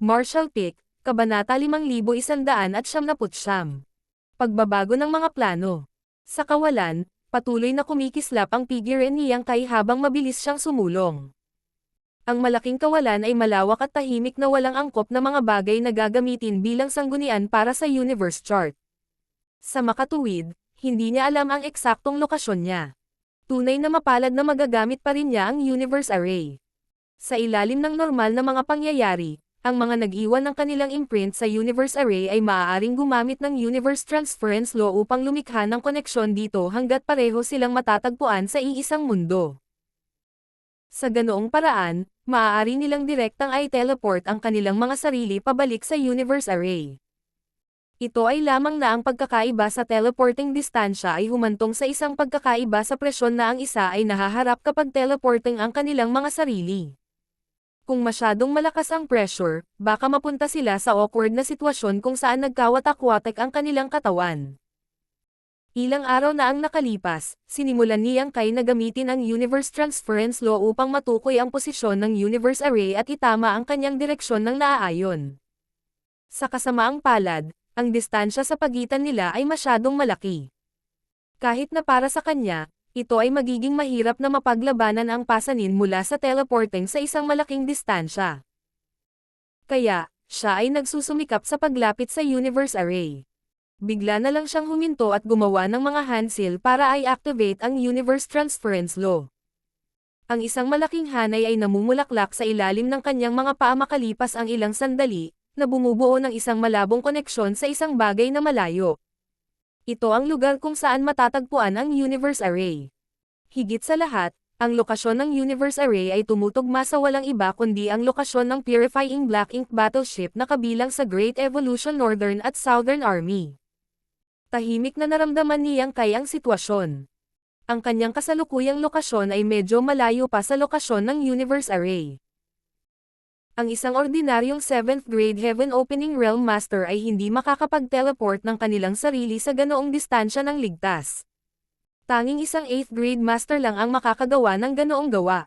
Marshall Pick, Kabanata 5179. Pagbabago ng mga plano. Sa kawalan, patuloy na kumikislap ang figure ni Yang Kai habang mabilis siyang sumulong. Ang malaking kawalan ay malawak at tahimik na walang angkop na mga bagay na gagamitin bilang sanggunian para sa universe chart. Sa makatuwid, hindi niya alam ang eksaktong lokasyon niya. Tunay na mapalad na magagamit pa rin niya ang universe array. Sa ilalim ng normal na mga pangyayari, ang mga nag-iwan ng kanilang imprint sa universe array ay maaaring gumamit ng universe transference law upang lumikha ng koneksyon dito hanggat pareho silang matatagpuan sa iisang mundo. Sa ganoong paraan, maaari nilang direktang i-teleport ang kanilang mga sarili pabalik sa universe array. Ito ay lamang na ang pagkakaiba sa teleporting distansya ay humantong sa isang pagkakaiba sa presyon na ang isa ay nahaharap kapag teleporting ang kanilang mga sarili. Kung masyadong malakas ang pressure, baka mapunta sila sa awkward na sitwasyon kung saan nagkawatak-watak ang kanilang katawan. Ilang araw na ang nakalipas, sinimulan ni Yang Kai na gamitin ang universe transference law upang matukoy ang posisyon ng universe array at itama ang kanyang direksyon ng naaayon. Sa kasamaang palad, ang distansya sa pagitan nila ay masyadong malaki. Kahit na para sa kanya, ito ay magiging mahirap na mapaglabanan ang pasanin mula sa teleporting sa isang malaking distansya. Kaya, siya ay nagsusumikap sa paglapit sa universe array. Bigla na lang siyang huminto at gumawa ng mga handsill para i-activate ang universe transference law. Ang isang malaking hanay ay namumulaklak sa ilalim ng kanyang mga paa makalipas ang ilang sandali, na bumubuo ng isang malabong koneksyon sa isang bagay na malayo. Ito ang lugar kung saan matatagpuan ang universe array. Higit sa lahat, ang lokasyon ng universe array ay tumutugma sa walang iba kundi ang lokasyon ng Purifying Black Ink battleship na kabilang sa Great Evolution Northern at Southern Army. Tahimik na naramdaman ni Yang Kai ang sitwasyon. Ang kanyang kasalukuyang lokasyon ay medyo malayo pa sa lokasyon ng universe array. Ang isang ordinaryong 7th grade Heaven Opening Realm Master ay hindi makakapag-teleport ng kanilang sarili sa ganoong distansya ng ligtas. Tanging isang 8th grade Master lang ang makakagawa ng ganoong gawa.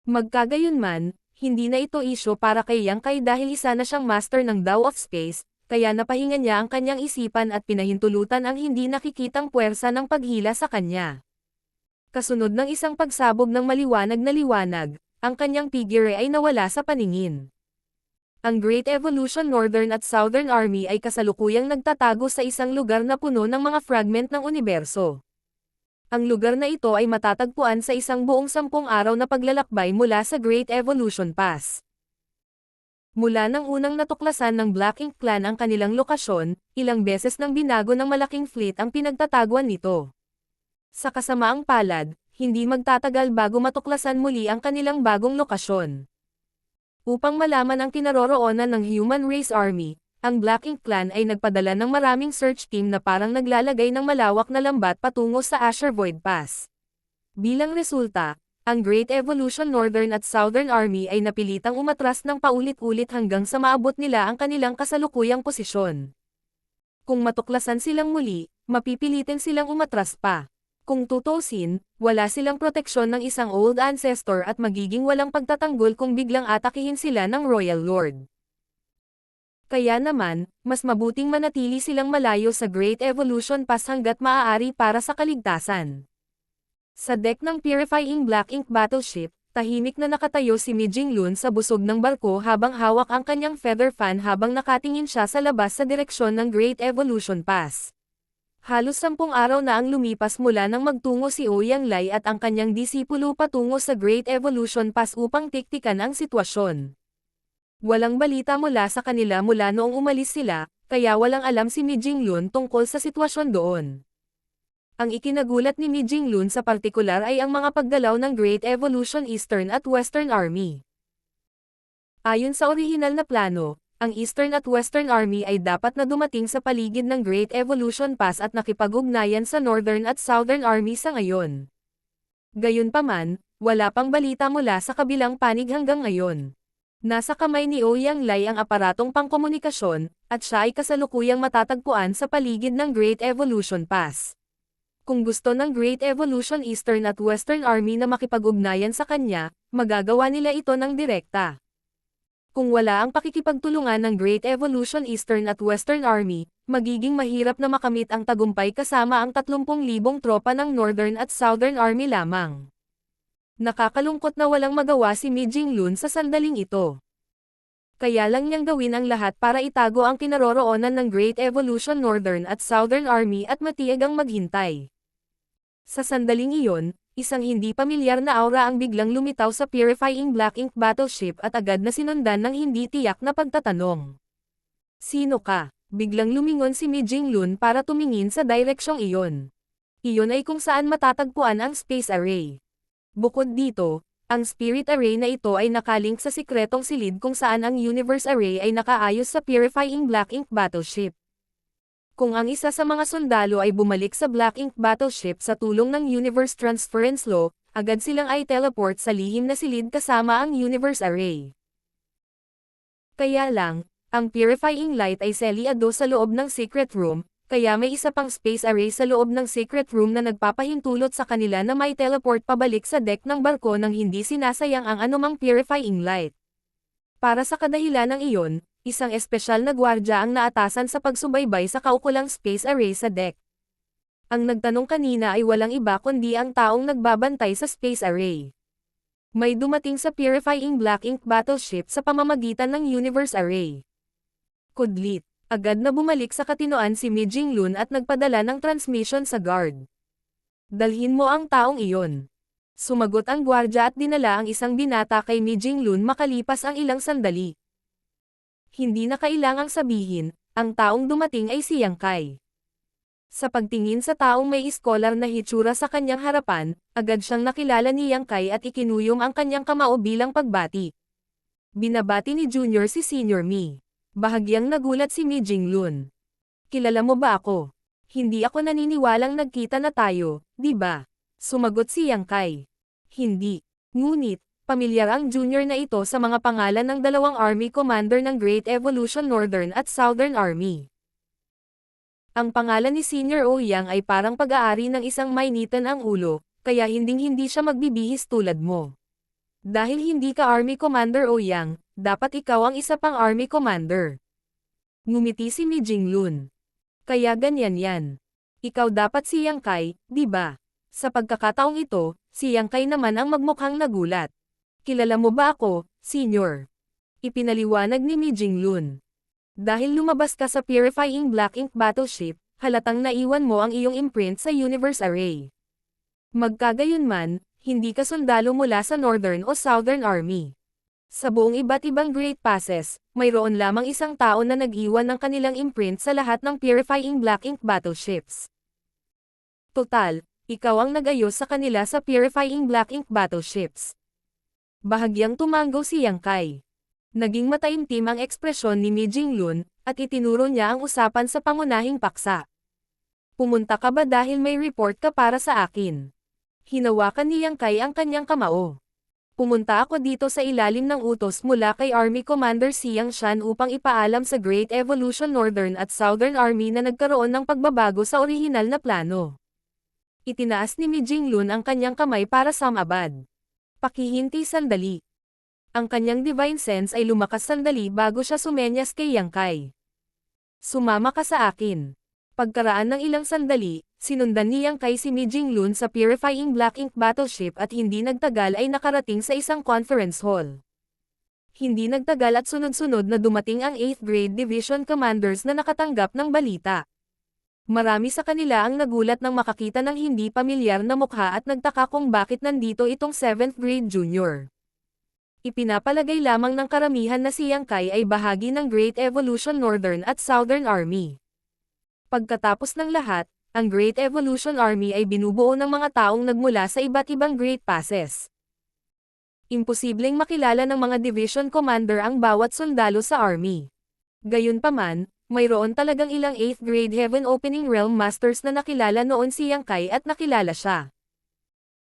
Magkagayunman, hindi na ito isyo para kay Yang Kai dahil isa na siyang Master ng Dao of Space, kaya napahinga niya ang kanyang isipan at pinahintulutan ang hindi nakikitang puwersa ng paghila sa kanya. Kasunod ng isang pagsabog ng maliwanag na liwanag, ang kanyang figure ay nawala sa paningin. Ang Great Evolution Northern at Southern Army ay kasalukuyang nagtatago sa isang lugar na puno ng mga fragment ng universo. Ang lugar na ito ay matatagpuan sa isang buong 10 araw na paglalakbay mula sa Great Evolution Pass. Mula nang unang natuklasan ng Black Ink Clan ang kanilang lokasyon, ilang beses nang binago ng malaking fleet ang pinagtataguan nito. Sa kasamaang palad, hindi magtatagal bago matuklasan muli ang kanilang bagong lokasyon. Upang malaman ang kinaroroonan ng Human Race Army, ang Black Ink Clan ay nagpadala ng maraming search team na parang naglalagay ng malawak na lambat patungo sa Azure Void Pass. Bilang resulta, ang Great Evolution Northern at Southern Army ay napilitang umatras ng paulit-ulit hanggang sa maabot nila ang kanilang kasalukuyang posisyon. Kung matuklasan silang muli, mapipilitin silang umatras pa. Kung tutusin, wala silang proteksyon ng isang old ancestor at magiging walang pagtatanggol kung biglang atakihin sila ng Royal Lord. Kaya naman, mas mabuting manatili silang malayo sa Great Evolution Pass hanggat maaari para sa kaligtasan. Sa deck ng Purifying Black Ink battleship, tahimik na nakatayo si Mi Jinglun sa busog ng barko habang hawak ang kanyang feather fan habang nakatingin siya sa labas sa direksyon ng Great Evolution Pass. Halos 10 araw na ang lumipas mula nang magtungo si Ouyang Lai at ang kanyang disipulo patungo sa Great Evolution Pass upang tiktikan ang sitwasyon. Walang balita mula sa kanila mula noong umalis sila, kaya walang alam si Mi Jinglun tungkol sa sitwasyon doon. Ang ikinagulat ni Mi Jinglun sa partikular ay ang mga paggalaw ng Great Evolution Eastern at Western Army. Ayon sa orihinal na plano, ang Eastern at Western Army ay dapat na dumating sa paligid ng Great Evolution Pass at nakipag-ugnayan sa Northern at Southern Army sa ngayon. Gayunpaman, wala pang balita mula sa kabilang panig hanggang ngayon. Nasa kamay ni Ouyang Lai ang aparatong pangkomunikasyon, at siya ay kasalukuyang matatagpuan sa paligid ng Great Evolution Pass. Kung gusto ng Great Evolution Eastern at Western Army na makipag-ugnayan sa kanya, magagawa nila ito ng direkta. Kung wala ang pakikipagtulungan ng Great Evolution Eastern at Western Army, magiging mahirap na makamit ang tagumpay kasama ang 30,000 tropa ng Northern at Southern Army lamang. Nakakalungkot na walang magawa si Mi Jinglun sa sandaling ito. Kaya lang niyang gawin ang lahat para itago ang kinaroroonan ng Great Evolution Northern at Southern Army at matiag ang maghintay. Sa sandaling iyon, isang hindi pamilyar na aura ang biglang lumitaw sa Purifying Black Ink battleship at agad na sinundan ng hindi tiyak na pagtatanong. Sino ka? Biglang lumingon si Mi Jinglun para tumingin sa direksyong iyon. Iyon ay kung saan matatagpuan ang space array. Bukod dito, ang spirit array na ito ay nakalink sa sikretong silid kung saan ang universe array ay nakaayos sa Purifying Black Ink battleship. Kung ang isa sa mga sundalo ay bumalik sa Black Ink battleship sa tulong ng Universe Transference Law, agad silang ay teleport sa lihim na silid kasama ang universe array. Kaya lang, ang Purifying Light ay selyado sa loob ng secret room, kaya may isa pang space array sa loob ng secret room na nagpapahintulot sa kanila na may teleport pabalik sa deck ng barko nang hindi sinasayang ang anumang Purifying Light. Para sa kadahilan ng iyon, isang espesyal na gwardya ang naatasan sa pagsubaybay sa kaukulang space array sa deck. Ang nagtanong kanina ay walang iba kundi ang taong nagbabantay sa space array. May dumating sa Purifying Black Ink battleship sa pamamagitan ng universe array. Kudlit. Agad na bumalik sa katinoan si Mi Jinglun at nagpadala ng transmission sa guard. Dalhin mo ang taong iyon. Sumagot ang gwardya at dinala ang isang binata kay Mi Jinglun makalipas ang ilang sandali. Hindi na kailangang sabihin, ang taong dumating ay si Yang Kai. Sa pagtingin sa taong may iskolar na hitsura sa kanyang harapan, agad siyang nakilala ni Yang Kai at ikinuyom ang kanyang kamao bilang pagbati. Binabati ni Junior si Senior Mi. Bahagyang nagulat si Mi Jinglun. Kilala mo ba ako? Hindi ako naniniwalang nagkita na tayo, di ba? Sumagot si Yang Kai. Hindi. Ngunit, pamilyar ang junior na ito sa mga pangalan ng dalawang army commander ng Great Evolution Northern at Southern Army. Ang pangalan ni Senior Ouyang ay parang pag-aari ng isang mainitan ang ulo, kaya hinding-hindi siya magbibihis tulad mo. Dahil hindi ka Army Commander Ouyang, dapat ikaw ang isa pang Army Commander. Ngumiti si Mi Jinglun. Kaya ganyan yan. Ikaw dapat si Yang Kai, di ba? Sa pagkakataong ito, si Yang Kai naman ang magmukhang nagulat. Kilala mo ba ako, Senior? Ipinaliwanag ni Mi Jinglun. Dahil lumabas ka sa Purifying Black Ink battleship, halatang naiwan mo ang iyong imprint sa universe array. Magkagayunman, hindi ka sundalo mula sa Northern o Southern Army. Sa buong iba't ibang Great Passes, mayroon lamang isang tao na nag-iwan ng kanilang imprint sa lahat ng Purifying Black Ink battleships. Total, ikaw ang nag-ayos sa kanila sa Purifying Black Ink battleships. Bahagyang tumanggo si Yang Kai. Naging mataimtim ang ekspresyon ni Mi Jinglun, at itinuro niya ang usapan sa pangunahing paksa. Pumunta ka ba dahil may report ka para sa akin? Hinawakan ni Yang Kai ang kanyang kamao. Pumunta ako dito sa ilalim ng utos mula kay Army Commander Xiang Shan upang ipaalam sa Great Evolution Northern at Southern Army na nagkaroon ng pagbabago sa orihinal na plano. Itinaas ni Mi Jinglun ang kanyang kamay para samabad. Pakihinti sandali. Ang kanyang divine sense ay lumakas sandali bago siya sumenyas kay Yang Kai. Sumama ka sa akin. Pagkaraan ng ilang sandali, sinundan ni Yang Kai si Mi Jinglun sa Purifying Black Ink battleship at hindi nagtagal ay nakarating sa isang conference hall. Hindi nagtagal at sunod-sunod na dumating ang 8th grade division commanders na nakatanggap ng balita. Marami sa kanila ang nagulat nang makakita ng hindi pamilyar na mukha at nagtaka kung bakit nandito itong 7th grade junior. Ipinapalagay lamang ng karamihan na si Yang Kai ay bahagi ng Great Evolution Northern at Southern Army. Pagkatapos ng lahat, ang Great Evolution Army ay binubuo ng mga taong nagmula sa iba't ibang Great Passes. Imposibleng makilala ng mga division commander ang bawat sundalo sa army. Gayunpaman, mayroon talagang ilang 8th grade Heaven Opening Realm Masters na nakilala noon si Yang Kai at nakilala siya.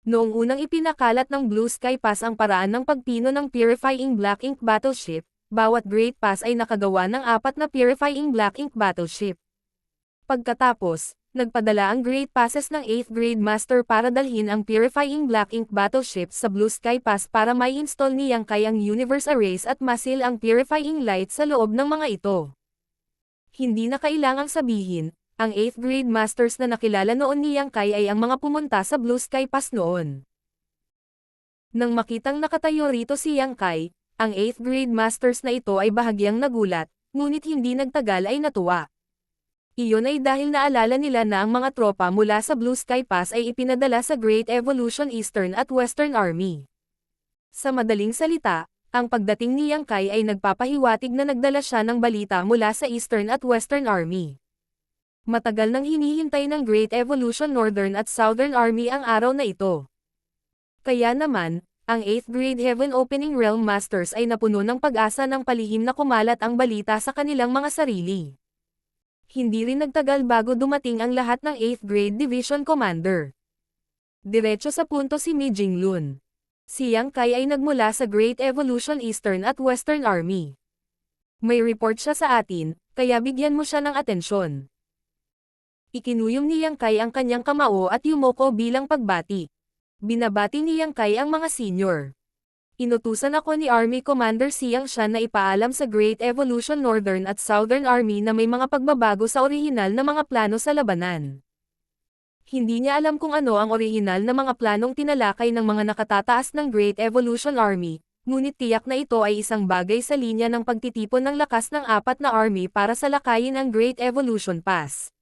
Noong unang ipinakalat ng Blue Sky Pass ang paraan ng pagpino ng Purifying Black Ink battleship, bawat Great Pass ay nakagawa ng 4 na Purifying Black Ink battleship. Pagkatapos, nagpadala ang Great Passes ng 8th Grade Master para dalhin ang Purifying Black Ink Battleship sa Blue Sky Pass para mai-install ni Yang Kai ang Universe Arrays at masil ang Purifying Light sa loob ng mga ito. Hindi na kailangang sabihin, ang 8th Grade Masters na nakilala noon ni Yang Kai ay ang mga pumunta sa Blue Sky Pass noon. Nang makitang nakatayo rito si Yang Kai, ang 8th Grade Masters na ito ay bahagyang nagulat, ngunit hindi nagtagal ay natuwa. Iyon ay dahil naalala nila na ang mga tropa mula sa Blue Sky Pass ay ipinadala sa Great Evolution Eastern at Western Army. Sa madaling salita, ang pagdating ni Yang Kai ay nagpapahiwatig na nagdala siya ng balita mula sa Eastern at Western Army. Matagal nang hinihintay ng Great Evolution Northern at Southern Army ang araw na ito. Kaya naman, ang 8th Grade Heaven Opening Realm Masters ay napuno ng pag-asa ng palihim na kumalat ang balita sa kanilang mga sarili. Hindi rin nagtagal bago dumating ang lahat ng 8th Grade Division Commander. Diretso sa punto si Mi Jinglun. Si Yang Kai ay nagmula sa Great Evolution Eastern at Western Army. May report siya sa atin, kaya bigyan mo siya ng atensyon. Ikinuyom ni Yang Kai ang kanyang kamao at yumoko bilang pagbati. Binabati ni Yang Kai ang mga senior. Inutusan ako ni Army Commander Siang Shan na ipaalam sa Great Evolution Northern at Southern Army na may mga pagbabago sa orihinal na mga plano sa labanan. Hindi niya alam kung ano ang orihinal na mga planong tinalakay ng mga nakatataas ng Great Evolution Army, ngunit tiyak na ito ay isang bagay sa linya ng pagtitipon ng lakas ng 4 na army para sa lakayin ang Great Evolution Pass.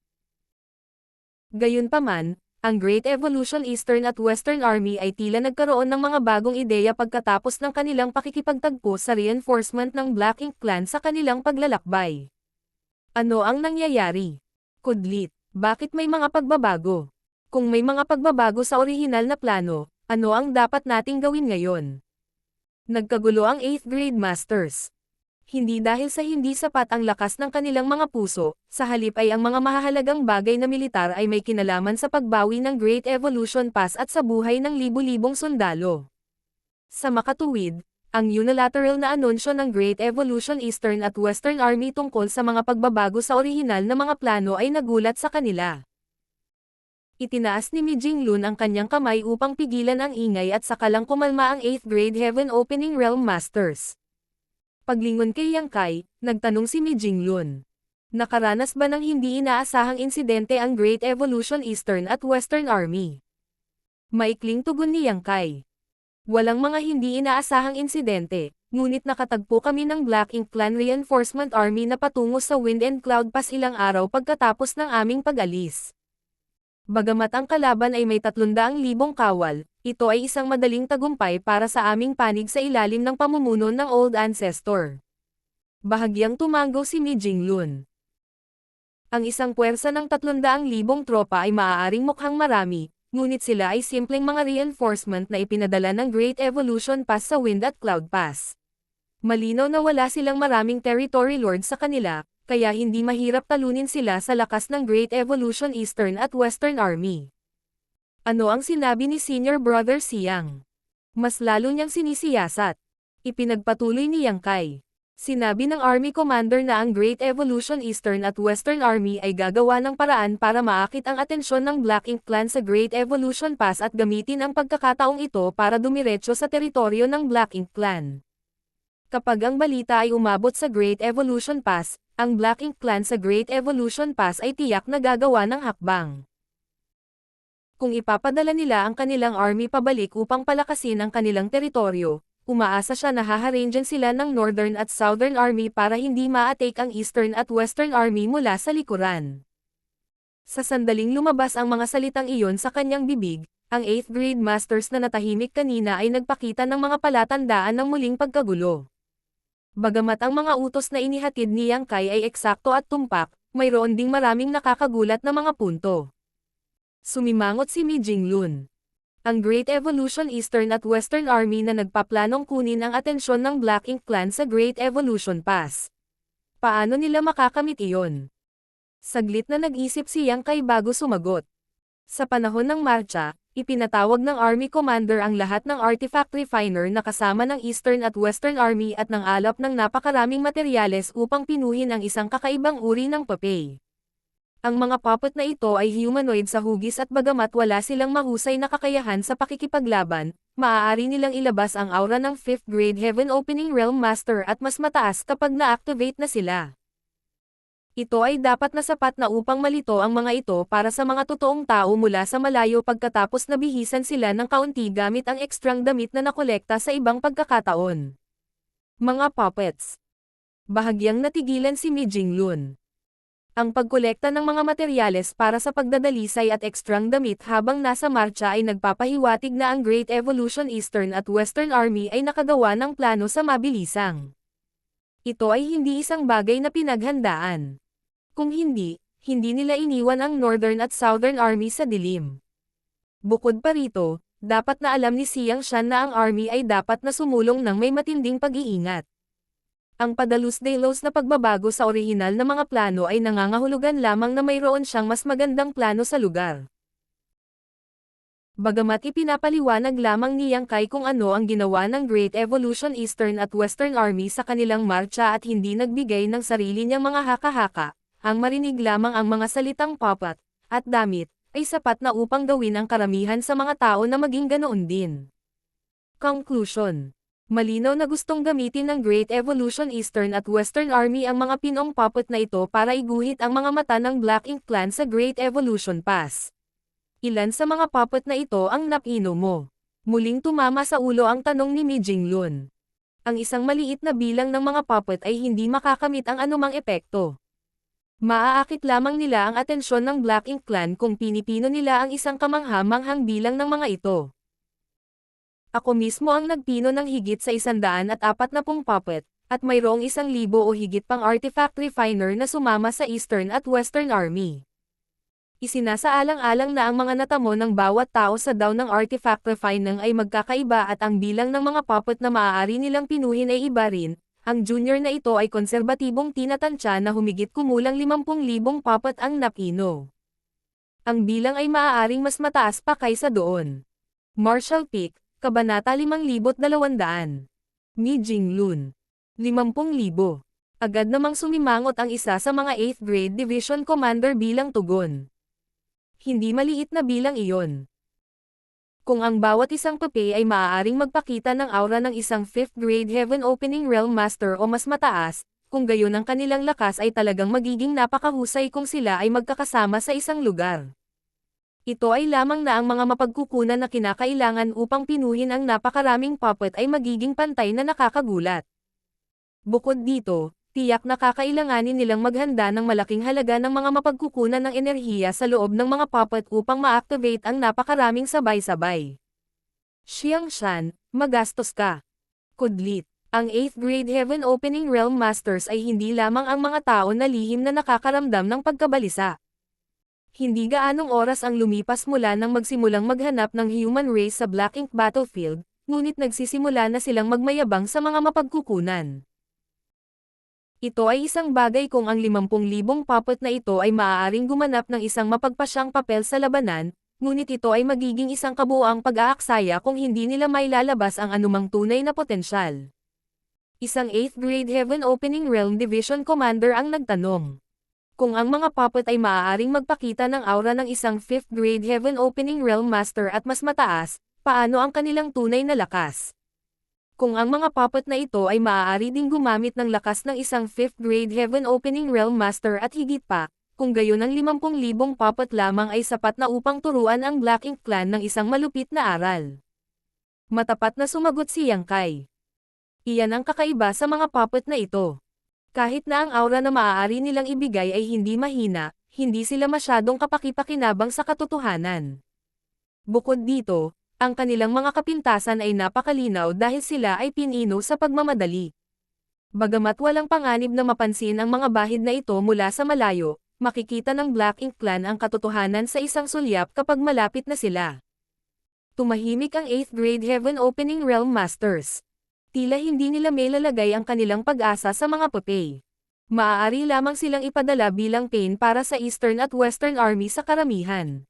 Gayunpaman, ang Great Evolution Eastern at Western Army ay tila nagkaroon ng mga bagong ideya pagkatapos ng kanilang pakikipagtagpo sa reinforcement ng Black Ink Clan sa kanilang paglalakbay. Ano ang nangyayari? Kudlit, bakit may mga pagbabago? Kung may mga pagbabago sa orihinal na plano, ano ang dapat nating gawin ngayon? Nagkagulo ang 8th Grade Masters. Hindi dahil sa hindi sapat ang lakas ng kanilang mga puso, sa halip ay ang mga mahahalagang bagay na militar ay may kinalaman sa pagbawi ng Great Evolution Pass at sa buhay ng libu-libong sundalo. Sa makatuwid, ang unilateral na anunsyo ng Great Evolution Eastern at Western Army tungkol sa mga pagbabago sa orihinal na mga plano ay nagulat sa kanila. Itinaas ni Mi Jinglun ang kanyang kamay upang pigilan ang ingay at sakalang kumalma ang 8th Grade Heaven Opening Realm Masters. Paglingon kay Yang Kai, nagtanong si Mi Jinglun. Nakaranas ba ng hindi inaasahang insidente ang Great Evolution Eastern at Western Army? Maikling tugon ni Yang Kai. Walang mga hindi inaasahang insidente, ngunit nakatagpo kami ng Black Ink Clan Reinforcement Army na patungo sa Wind and Cloud Pass ilang araw pagkatapos ng aming pag-alis. Bagamat ang kalaban ay may 300,000 kawal, ito ay isang madaling tagumpay para sa aming panig sa ilalim ng pamumuno ng Old Ancestor. Bahagyang tumango si Mi Jinglun. Ang isang puwersa ng 300,000 tropa ay maaaring mukhang marami, ngunit sila ay simpleng mga reinforcement na ipinadala ng Great Evolution Pass sa Wind at Cloud Pass. Malinaw na wala silang maraming territory lord sa kanila, kaya hindi mahirap talunin sila sa lakas ng Great Evolution Eastern at Western Army. Ano ang sinabi ni Senior Brother Siang? Mas lalo niyang sinisiyasat. Ipinagpatuloy ni Yang Kai. Sinabi ng Army Commander na ang Great Evolution Eastern at Western Army ay gagawa ng paraan para maakit ang atensyon ng Black Ink Clan sa Great Evolution Pass at gamitin ang pagkakataong ito para dumiretso sa teritoryo ng Black Ink Clan. Kapag ang balita ay umabot sa Great Evolution Pass, ang Black Ink Clan sa Great Evolution Pass ay tiyak na gagawa ng hakbang. Kung ipapadala nila ang kanilang army pabalik upang palakasin ang kanilang teritoryo, umaasa siya na haharangan sila ng Northern at Southern Army para hindi ma-atake ang Eastern at Western Army mula sa likuran. Sa sandaling lumabas ang mga salitang iyon sa kanyang bibig, ang 8th Grade Masters na natahimik kanina ay nagpakita ng mga palatandaan ng muling pagkagulo. Bagamat ang mga utos na inihatid ni Yang Kai ay eksakto at tumpak, mayroon ding maraming nakakagulat na mga punto. Sumimangot si Mi Jinglun. Ang Great Evolution Eastern at Western Army na nagpaplanong kunin ang atensyon ng Black Ink Clan sa Great Evolution Pass. Paano nila makakamit iyon? Saglit na nag-isip si Yang Kai bago sumagot. Sa panahon ng marcha, ipinatawag ng Army Commander ang lahat ng artifact refiner na kasama ng Eastern at Western Army at ng alap ng napakaraming materyales upang pinuhin ang isang kakaibang uri ng papay. Ang mga puppet na ito ay humanoid sa hugis at bagamat wala silang mahusay na kakayahan sa pakikipaglaban, maaari nilang ilabas ang aura ng 5th grade Heaven Opening Realm Master at mas mataas kapag na-activate na sila. Ito ay dapat na sapat na upang malito ang mga ito para sa mga totoong tao mula sa malayo pagkatapos nabihisan sila ng kaunti gamit ang ekstrang damit na nakolekta sa ibang pagkakataon. Mga puppets. Bahagyang natigilan si Mi Jinglun. Ang pagkolekta ng mga materyales para sa pagdadalisay at ekstrang damit habang nasa marcha ay nagpapahiwatig na ang Great Evolution Eastern at Western Army ay nakagawa ng plano sa mabilisang. Ito ay hindi isang bagay na pinaghandaan. Kung hindi, hindi nila iniwan ang Northern at Southern Army sa dilim. Bukod pa rito, dapat na alam ni Xiang Shan na ang army ay dapat na sumulong ng may matinding pag-iingat. Ang padalos-dalos na pagbabago sa orihinal na mga plano ay nangangahulugan lamang na mayroon siyang mas magandang plano sa lugar. Bagamat ipinapaliwanag lamang ni Yang Kai kung ano ang ginawa ng Great Evolution Eastern at Western Army sa kanilang marcha at hindi nagbigay ng sarili niyang mga haka-haka, ang marinig lamang ang mga salitang puppet at damit ay sapat na upang gawin ang karamihan sa mga tao na maging ganoon din. Conclusion. Malinaw na gustong gamitin ng Great Evolution Eastern at Western Army ang mga pinong puppet na ito para iguhit ang mga mata ng Black Ink Clan sa Great Evolution Pass. Ilan sa mga puppet na ito ang napino mo? Muling tumama sa ulo ang tanong ni Mi Jinglun. Ang isang maliit na bilang ng mga puppet ay hindi makakamit ang anumang epekto. Maaakit lamang nila ang atensyon ng Black Ink Clan kung pinipino nila ang isang kamangha-manghang bilang ng mga ito. Ako mismo ang nagpino ng higit sa 140 puppet, at mayroong 1,000 o higit pang artifact refiner na sumama sa Eastern at Western Army. Isinasaalang-alang na ang mga natamo ng bawat tao sa daw ng artifact refining ay magkakaiba at ang bilang ng mga puppet na maaari nilang pinuhin ay iba rin. Ang junior na ito ay konserbatibong tinatansya na humigit kumulang 50,000 puppet ang napino. Ang bilang ay maaaring mas mataas pa kaysa doon. Marshall Peak, Kabanata 5,200. Mi Jinglun. 50,000. Agad namang sumimangot ang isa sa mga 8th grade division commander bilang tugon. Hindi maliit na bilang iyon. Kung ang bawat isang pupe ay maaaring magpakita ng aura ng isang 5th grade Heaven Opening Realm Master o mas mataas, kung gayon ang kanilang lakas ay talagang magiging napakahusay kung sila ay magkakasama sa isang lugar. Ito ay lamang na ang mga mapagkukunan na kinakailangan upang pinuhin ang napakaraming puppet ay magiging pantay na nakakagulat. Bukod dito, tiyak na kakailanganin nilang maghanda ng malaking halaga ng mga mapagkukunan ng enerhiya sa loob ng mga puppet upang ma-activate ang napakaraming sabay-sabay. Xiang Shan, magastos ka. Kudlit. Ang 8th grade Heaven Opening Realm Masters ay hindi lamang ang mga tao na lihim na nakakaramdam ng pagkabalisa. Hindi gaanong oras ang lumipas mula nang magsimulang maghanap ng human race sa Black Ink Battlefield, ngunit nagsisimula na silang magmayabang sa mga mapagkukunan. Ito ay isang bagay kung ang 50,000 puppet na ito ay maaaring gumanap ng isang mapagpasyang papel sa labanan, ngunit ito ay magiging isang kabuuang pag-aaksaya kung hindi nila mailalabas ang anumang tunay na potensyal. Isang 8th grade Heaven Opening Realm Division Commander ang nagtanong. Kung ang mga puppet ay maaaring magpakita ng aura ng isang 5th grade Heaven Opening Realm Master at mas mataas, paano ang kanilang tunay na lakas? Kung ang mga puppet na ito ay maaari ding gumamit ng lakas ng isang 5th grade Heaven Opening Realm Master at higit pa, kung gayon ang 50,000 puppet lamang ay sapat na upang turuan ang Black Ink Clan ng isang malupit na aral. Matapat na sumagot si Yang Kai. Iyan ang kakaiba sa mga puppet na ito. Kahit na ang aura na maaari nilang ibigay ay hindi mahina, hindi sila masyadong kapakipakinabang sa katotohanan. Bukod dito, ang kanilang mga kapintasan ay napakalinaw dahil sila ay pinino sa pagmamadali. Bagamat walang panganib na mapansin ang mga bahid na ito mula sa malayo, makikita ng Black Ink Clan ang katotohanan sa isang sulyap kapag malapit na sila. Tumahimik ang 8th grade Heaven Opening Realm Masters. Tila hindi nila mailalagay ang kanilang pag-asa sa mga pupe. Maaari lamang silang ipadala bilang pain para sa Eastern at Western Army sa karamihan.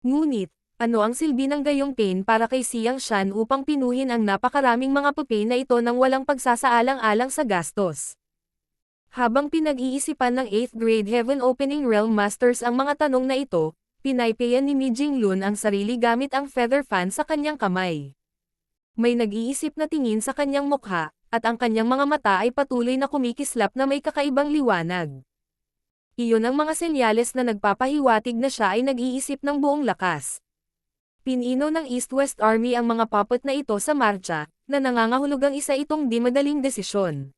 Ngunit, ano ang silbi ng gayong pain para kay Xiang Shan upang pinuhin ang napakaraming mga pupe na ito nang walang pagsasaalang-alang sa gastos? Habang pinag-iisipan ng 8th grade Heaven Opening Realm Masters ang mga tanong na ito, pinaypayan ni Mi Jinglun ang sarili gamit ang feather fan sa kanyang kamay. May nag-iisip na tingin sa kanyang mukha, at ang kanyang mga mata ay patuloy na kumikislap na may kakaibang liwanag. Iyon ang mga senyales na nagpapahiwatig na siya ay nag-iisip ng buong lakas. Pinino ng East-West Army ang mga puppet na ito sa marcha, na nangangahulugang isa itong di madaling desisyon.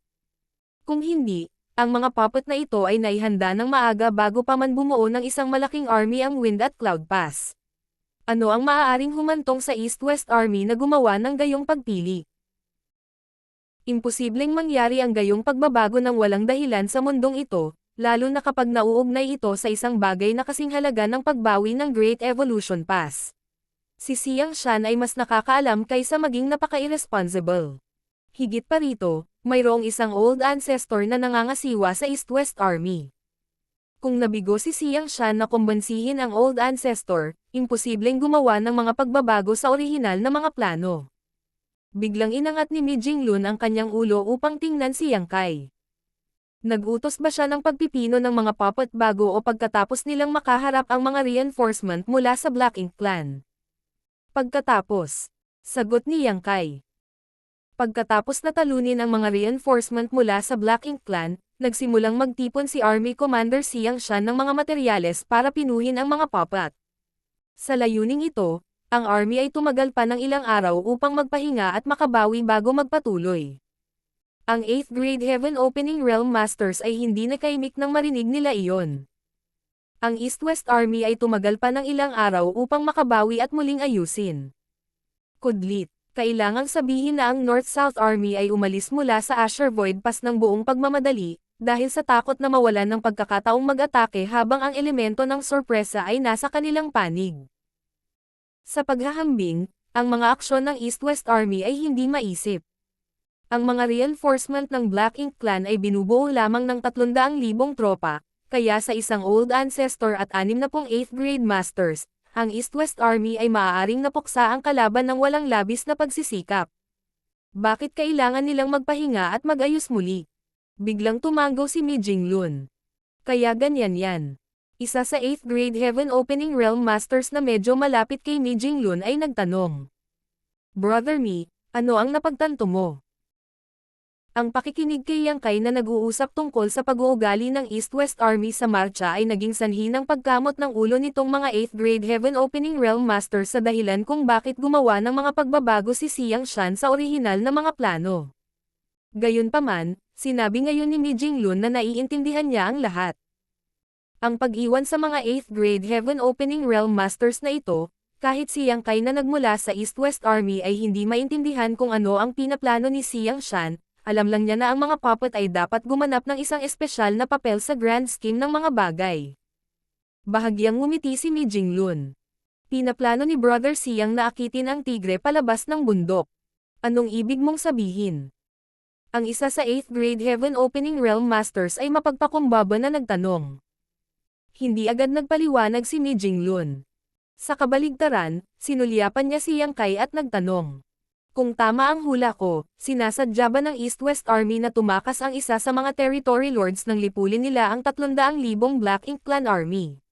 Kung hindi, ang mga puppet na ito ay naihanda ng maaga bago pa man bumuo ng isang malaking army ang Wind at Cloud Pass. Ano ang maaaring humantong sa East-West Army na gumawa ng gayong pagpili? Imposibleng mangyari ang gayong pagbabago ng walang dahilan sa mundong ito, lalo na kapag nauugnay ito sa isang bagay na kasing halaga ng pagbawi ng Great Evolution Pass. Si Xiang Shan ay mas nakakaalam kaysa maging napaka-irresponsible. Higit pa rito, mayroong isang old ancestor na nangangasiwa sa East-West Army. Kung nabigo si Xiang Shan na kumbansihin ang old ancestor, imposibleng gumawa ng mga pagbabago sa orihinal na mga plano. Biglang inangat ni Mi Jinglun ang kanyang ulo upang tingnan si Yang Kai. Nag-utos ba siya ng pagpipino ng mga puppet bago o pagkatapos nilang makaharap ang mga reinforcement mula sa Black Ink Clan? Pagkatapos. Sagot ni Yang Kai. Pagkatapos na talunin ang mga reinforcement mula sa Black Ink Clan, nagsimulang magtipon si Army Commander Xiang Shan ng mga materyales para pinuhin ang mga puppet. Sa layuning ito, ang army ay tumagal pa ng ilang araw upang magpahinga at makabawi bago magpatuloy. Ang 8th grade Heaven Opening Realm Masters ay hindi nakaimik nang marinig nila iyon. Ang East-West Army ay tumagal pa ng ilang araw upang makabawi at muling ayusin. Kudlit, kailangang sabihin na ang North-South Army ay umalis mula sa Asher Void Pass ng buong pagmamadali, dahil sa takot na mawalan ng pagkakataong mag-atake habang ang elemento ng sorpresa ay nasa kanilang panig. Sa paghahambing, ang mga aksyon ng East-West Army ay hindi maisip. Ang mga reinforcement ng Black Ink Clan ay binubuo lamang ng 300,000 tropa, kaya sa isang old ancestor at 68th grade masters, ang East-West Army ay maaaring napuksa ang kalaban ng walang labis na pagsisikap. Bakit kailangan nilang magpahinga at mag-ayos muli? Biglang tumango si Mi Jinglun. Kaya ganyan yan. Isa sa 8th grade Heaven Opening Realm Masters na medyo malapit kay Mi Jinglun ay nagtanong. Brother Mi, ano ang napagtanto mo? Ang pakikinig kay Yang Kai na nag-uusap tungkol sa pag-uugali ng East-West Army sa marcha ay naging sanhi ng pagkamot ng ulo nitong mga 8th grade Heaven Opening Realm Masters sa dahilan kung bakit gumawa ng mga pagbabago si Xiang Shan sa orihinal na mga plano. Gayunpaman, sinabi ngayon ni Mi Jinglun na naiintindihan niya ang lahat. Ang pag-iwan sa mga 8th grade Heaven Opening Realm Masters na ito, kahit si Yang Kai na nagmula sa East-West Army ay hindi maintindihan kung ano ang pinaplano ni Xiang Shan, alam lang niya na ang mga puppet ay dapat gumanap ng isang espesyal na papel sa grand scheme ng mga bagay. Bahagyang ngumiti si Mi Jinglun. Pinaplano ni Brother Xiang na akitin ang tigre palabas ng bundok. Anong ibig mong sabihin? Ang isa sa 8th grade Heaven Opening Realm Masters ay mapagpakumbaba na nagtanong. Hindi agad nagpaliwanag si Mi Jinglun. Sa kabaligtaran, sinulyapan niya si Yang Kai at nagtanong. Kung tama ang hula ko, sinasadya ba ng East-West Army na tumakas ang isa sa mga territory lords nang lipulin nila ang 300,000 Black Ink Clan Army?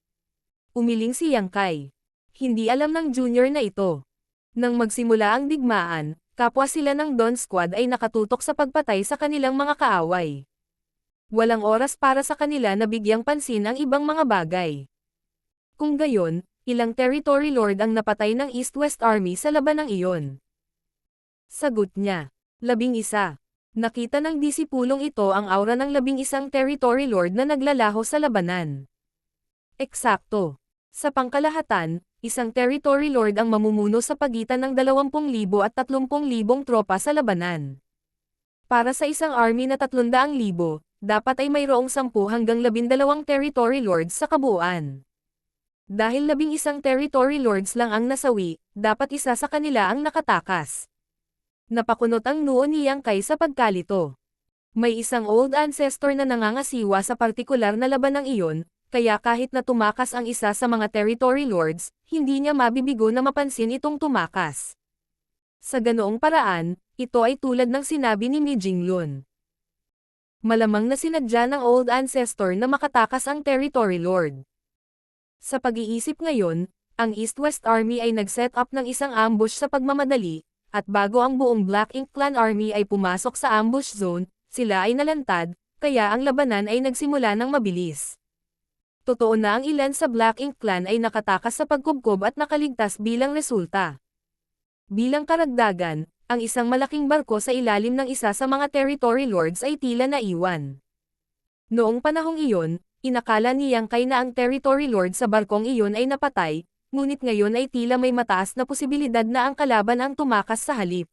Umiling si Yang Kai. Hindi alam ng junior na ito. Nang magsimula ang digmaan, kapwa sila ng Dawn Squad ay nakatutok sa pagpatay sa kanilang mga kaaway. Walang oras para sa kanila na bigyang pansin ang ibang mga bagay. Kung gayon, ilang territory lord ang napatay ng East-West Army sa labanang iyon? Sagot niya. 11. Nakita ng disipulong ito ang aura ng 11 territory lord na naglalaho sa labanan. Eksakto. Sa pangkalahatan, isang territory lord ang mamumuno sa pagitan ng 20,000 at 30,000 tropa sa labanan. Para sa isang army na 300,000, dapat ay mayroong 10 hanggang 12 territory lords sa kabuuan. Dahil 11 territory lords lang ang nasawi, dapat isa sa kanila ang nakatakas. Napakunot ang noo ni Yang Kai sa pagkalito. May isang old ancestor na nangangasiwa sa partikular na labanang iyon, kaya kahit na tumakas ang isa sa mga territory lords, hindi niya mabibigo na mapansin itong tumakas. Sa ganoong paraan, ito ay tulad ng sinabi ni Mi Jinglun. Malamang na sinadya ng Old Ancestor na makatakas ang Territory Lord. Sa pag-iisip ngayon, ang East-West Army ay nag-set up ng isang ambush sa pagmamadali, at bago ang buong Black Ink Clan Army ay pumasok sa ambush zone, sila ay nalantad, kaya ang labanan ay nagsimula ng mabilis. Totoo na ang ilan sa Black Ink Clan ay nakatakas sa pagkubkob at nakaligtas bilang resulta. Bilang karagdagan, ang isang malaking barko sa ilalim ng isa sa mga Territory Lords ay tila naiwan. Noong panahong iyon, inakala ni Yang Kai na ang Territory Lord sa barkong iyon ay napatay, ngunit ngayon ay tila may mataas na posibilidad na ang kalaban ang tumakas sa halip.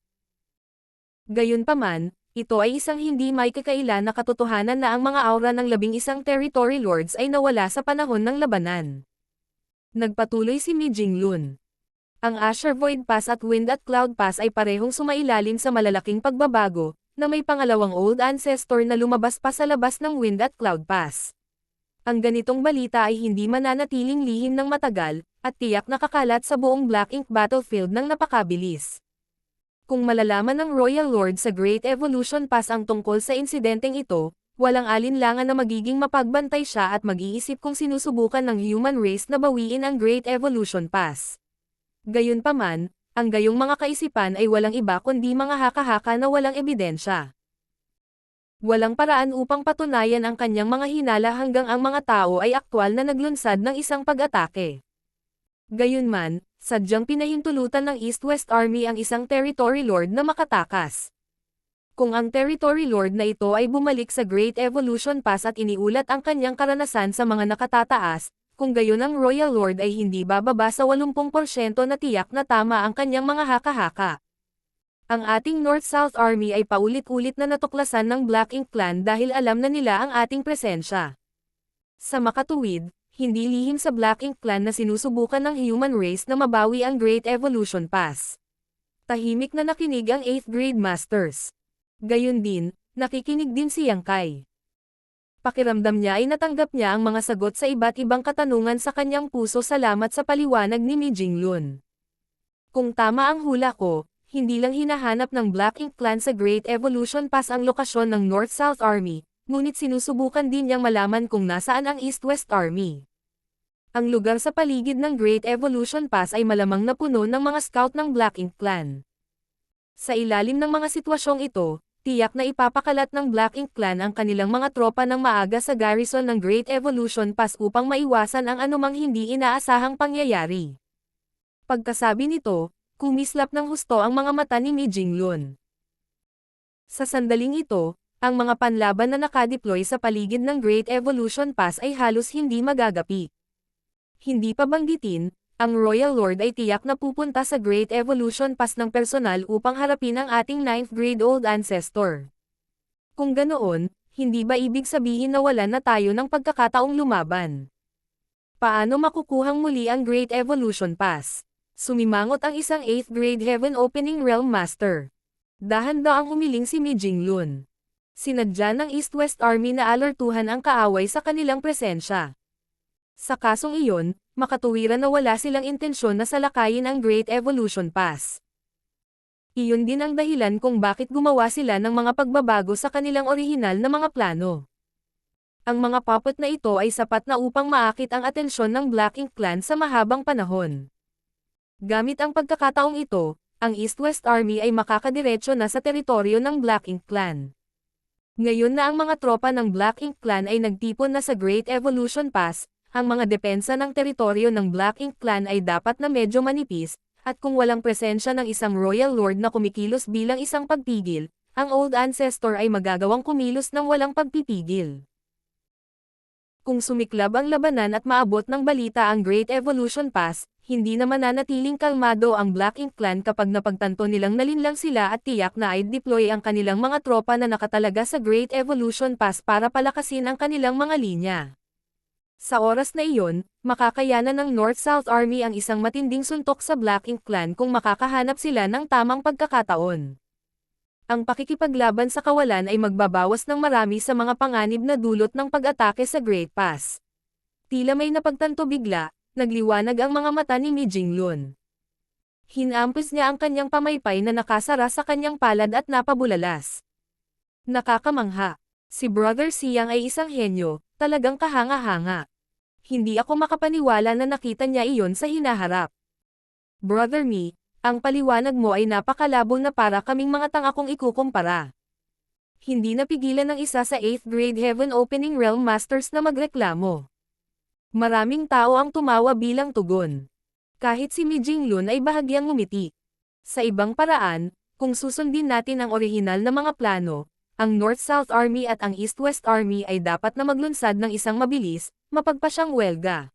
Gayunpaman, ito ay isang hindi may kakailan na katotohanan na ang mga aura ng 11 Territory Lords ay nawala sa panahon ng labanan. Nagpatuloy si Mi Jinglun. Ang Asher Void Pass at Wind at Cloud Pass ay parehong sumailalim sa malalaking pagbabago, na may pangalawang Old Ancestor na lumabas pa sa labas ng Wind at Cloud Pass. Ang ganitong balita ay hindi mananatiling lihim ng matagal, at tiyak nakakalat sa buong Black Ink battlefield ng napakabilis. Kung malalaman ng Royal Lord sa Great Evolution Pass ang tungkol sa insidenteng ito, walang alinlangan na magiging mapagbantay siya at mag-iisip kung sinusubukan ng human race na bawiin ang Great Evolution Pass. Gayunpaman, ang gayong mga kaisipan ay walang iba kundi mga haka-haka na walang ebidensya. Walang paraan upang patunayan ang kanyang mga hinala hanggang ang mga tao ay aktwal na naglunsad ng isang pag-atake. Gayunman, sadyang pinahintulutan ng East-West Army ang isang Territory Lord na makatakas. Kung ang Territory Lord na ito ay bumalik sa Great Evolution Pass at iniulat ang kanyang karanasan sa mga nakatataas, kung gayon ang Royal Lord ay hindi bababa sa 80% na tiyak na tama ang kanyang mga haka-haka. Ang ating North-South Army ay paulit-ulit na natuklasan ng Black Ink Clan dahil alam na nila ang ating presensya. Sa makatuwid, hindi lihim sa Black Ink Clan na sinusubukan ng human race na mabawi ang Great Evolution Pass. Tahimik na nakinig ang 8th Grade Masters. Gayon din, nakikinig din si Yang Kai. Pakiramdam niya ay natanggap niya ang mga sagot sa iba't ibang katanungan sa kanyang puso salamat sa paliwanag ni Mi Jinglun. Kung tama ang hula ko, hindi lang hinahanap ng Black Ink Clan sa Great Evolution Pass ang lokasyon ng North-South Army, ngunit sinusubukan din niyang malaman kung nasaan ang East-West Army. Ang lugar sa paligid ng Great Evolution Pass ay malamang na puno ng mga scout ng Black Ink Clan. Sa ilalim ng mga sitwasyong ito, tiyak na ipapakalat ng Black Ink Clan ang kanilang mga tropa ng maaga sa garrison ng Great Evolution Pass upang maiwasan ang anumang hindi inaasahang pangyayari. Pagkasabi nito, kumislap ng husto ang mga mata ni Mi Jinglun. Sa sandaling ito, ang mga panlaban na nakadeploy sa paligid ng Great Evolution Pass ay halos hindi magagapi. Hindi pa banggitin, ang Royal Lord ay tiyak na pupunta sa Great Evolution Pass ng personal upang harapin ang ating 9th grade Old Ancestor. Kung ganoon, hindi ba ibig sabihin na wala na tayo ng pagkakataong lumaban? Paano makukuhang muli ang Great Evolution Pass? Sumimangot ang isang 8th grade Heaven Opening Realm Master. Dahan-daang umiling si Mi Jinglun. Sinadya ng East-West Army na alertuhan ang kaaway sa kanilang presensya. Sa kasong iyon, makatuwiran na wala silang intensyon na salakayin ang Great Evolution Pass. Iyon din ang dahilan kung bakit gumawa sila ng mga pagbabago sa kanilang orihinal na mga plano. Ang mga puppet na ito ay sapat na upang maakit ang atensyon ng Black Ink Clan sa mahabang panahon. Gamit ang pagkakataong ito, ang East-West Army ay makakadiretso na sa teritoryo ng Black Ink Clan. Ngayon na ang mga tropa ng Black Ink Clan ay nagtipon na sa Great Evolution Pass, ang mga depensa ng teritoryo ng Black Ink Clan ay dapat na medyo manipis, at kung walang presensya ng isang Royal Lord na kumikilos bilang isang pagpigil, ang Old Ancestor ay magagawang kumilos ng walang pagpipigil. Kung sumiklab ang labanan at maabot ng balita ang Great Evolution Pass, hindi na mananatiling kalmado ang Black Ink Clan kapag napagtanto nilang nalinlang sila at tiyak na i-deploy ang kanilang mga tropa na nakatalaga sa Great Evolution Pass para palakasin ang kanilang mga linya. Sa oras na iyon, makakayanan ng North-South Army ang isang matinding suntok sa Black Ink Clan kung makakahanap sila ng tamang pagkakataon. Ang pakikipaglaban sa kawalan ay magbabawas ng marami sa mga panganib na dulot ng pag-atake sa Great Pass. Tila may napagtanto bigla, nagliwanag ang mga mata ni Mi Jinglun. Hinampis niya ang kanyang pamaypay na nakasara sa kanyang palad at napabulalas. Nakakamangha. Si Brother Siang ay isang henyo, talagang kahanga-hanga. Hindi ako makapaniwala na nakita niya iyon sa hinaharap. Brother Me, ang paliwanag mo ay napakalabo na para kaming mga tanga kung ikukumpara. Hindi napigilan ng isa sa 8th grade Heaven Opening Realm Masters na magreklamo. Maraming tao ang tumawa bilang tugon. Kahit si Mi Jinglun ay bahagyang ngumiti. Sa ibang paraan, kung susundin natin ang orihinal na mga plano, ang North-South Army at ang East-West Army ay dapat na maglunsad ng isang mabilis, mapagpasyang welga.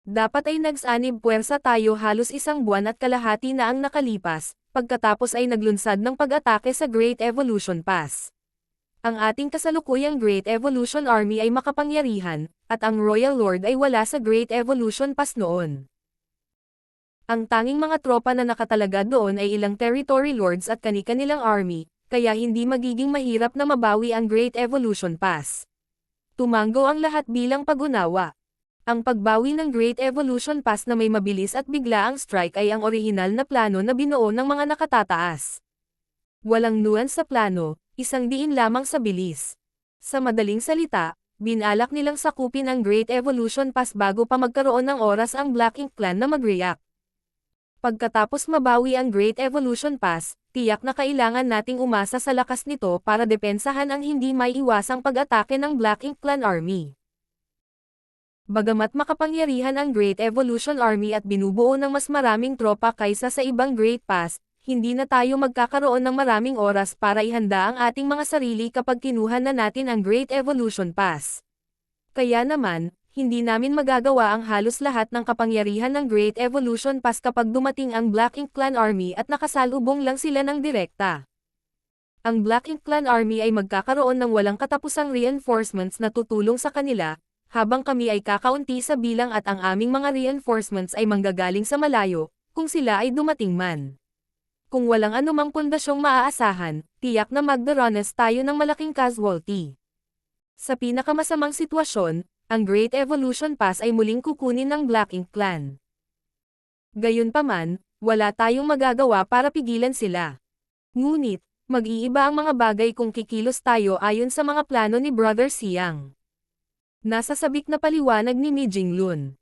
Dapat ay nagsanib puwersa tayo halos 1 buwan at kalahati na ang nakalipas, pagkatapos ay naglunsad ng pag-atake sa Great Evolution Pass. Ang ating kasalukuyang Great Evolution Army ay makapangyarihan, at ang Royal Lord ay wala sa Great Evolution Pass noon. Ang tanging mga tropa na nakatalaga doon ay ilang territory lords at kani-kanilang army, kaya hindi magiging mahirap na mabawi ang Great Evolution Pass. Tumanggo ang lahat bilang pag-unawa. Ang pagbawi ng Great Evolution Pass na may mabilis at biglaang strike ay ang orihinal na plano na binuo ng mga nakatataas. Walang nuance sa plano, isang diin lamang sa bilis. Sa madaling salita, binalak nilang sakupin ang Great Evolution Pass bago pa magkaroon ng oras ang Black Ink Clan na mag-react. Pagkatapos mabawi ang Great Evolution Pass, tiyak na kailangan nating umasa sa lakas nito para depensahan ang hindi maiiwasang pag-atake ng Black Ink Clan Army. Bagamat makapangyarihan ang Great Evolution Army at binubuo ng mas maraming tropa kaysa sa ibang Great Pass, hindi na tayo magkakaroon ng maraming oras para ihanda ang ating mga sarili kapag kinuha na natin ang Great Evolution Pass. Kaya naman, hindi namin magagawa ang halos lahat ng kapangyarihan ng Great Evolution Pass kapag dumating ang Black Ink Clan Army at nakasalubong lang sila ng direkta. Ang Black Ink Clan Army ay magkakaroon ng walang katapusang reinforcements na tutulong sa kanila, habang kami ay kakaunti sa bilang at ang aming mga reinforcements ay manggagaling sa malayo, kung sila ay dumating man. Kung walang anumang pundasyong maaasahan, tiyak na magdaranas tayo ng malaking casualty. Sa pinakamasamang sitwasyon, ang Great Evolution Pass ay muling kukunin ng Black Ink Clan. Gayunpaman, wala tayong magagawa para pigilan sila. Ngunit, mag-iiba ang mga bagay kung kikilos tayo ayon sa mga plano ni Brother Siang. Nasa sabik na paliwanag ni Mi Jinglun.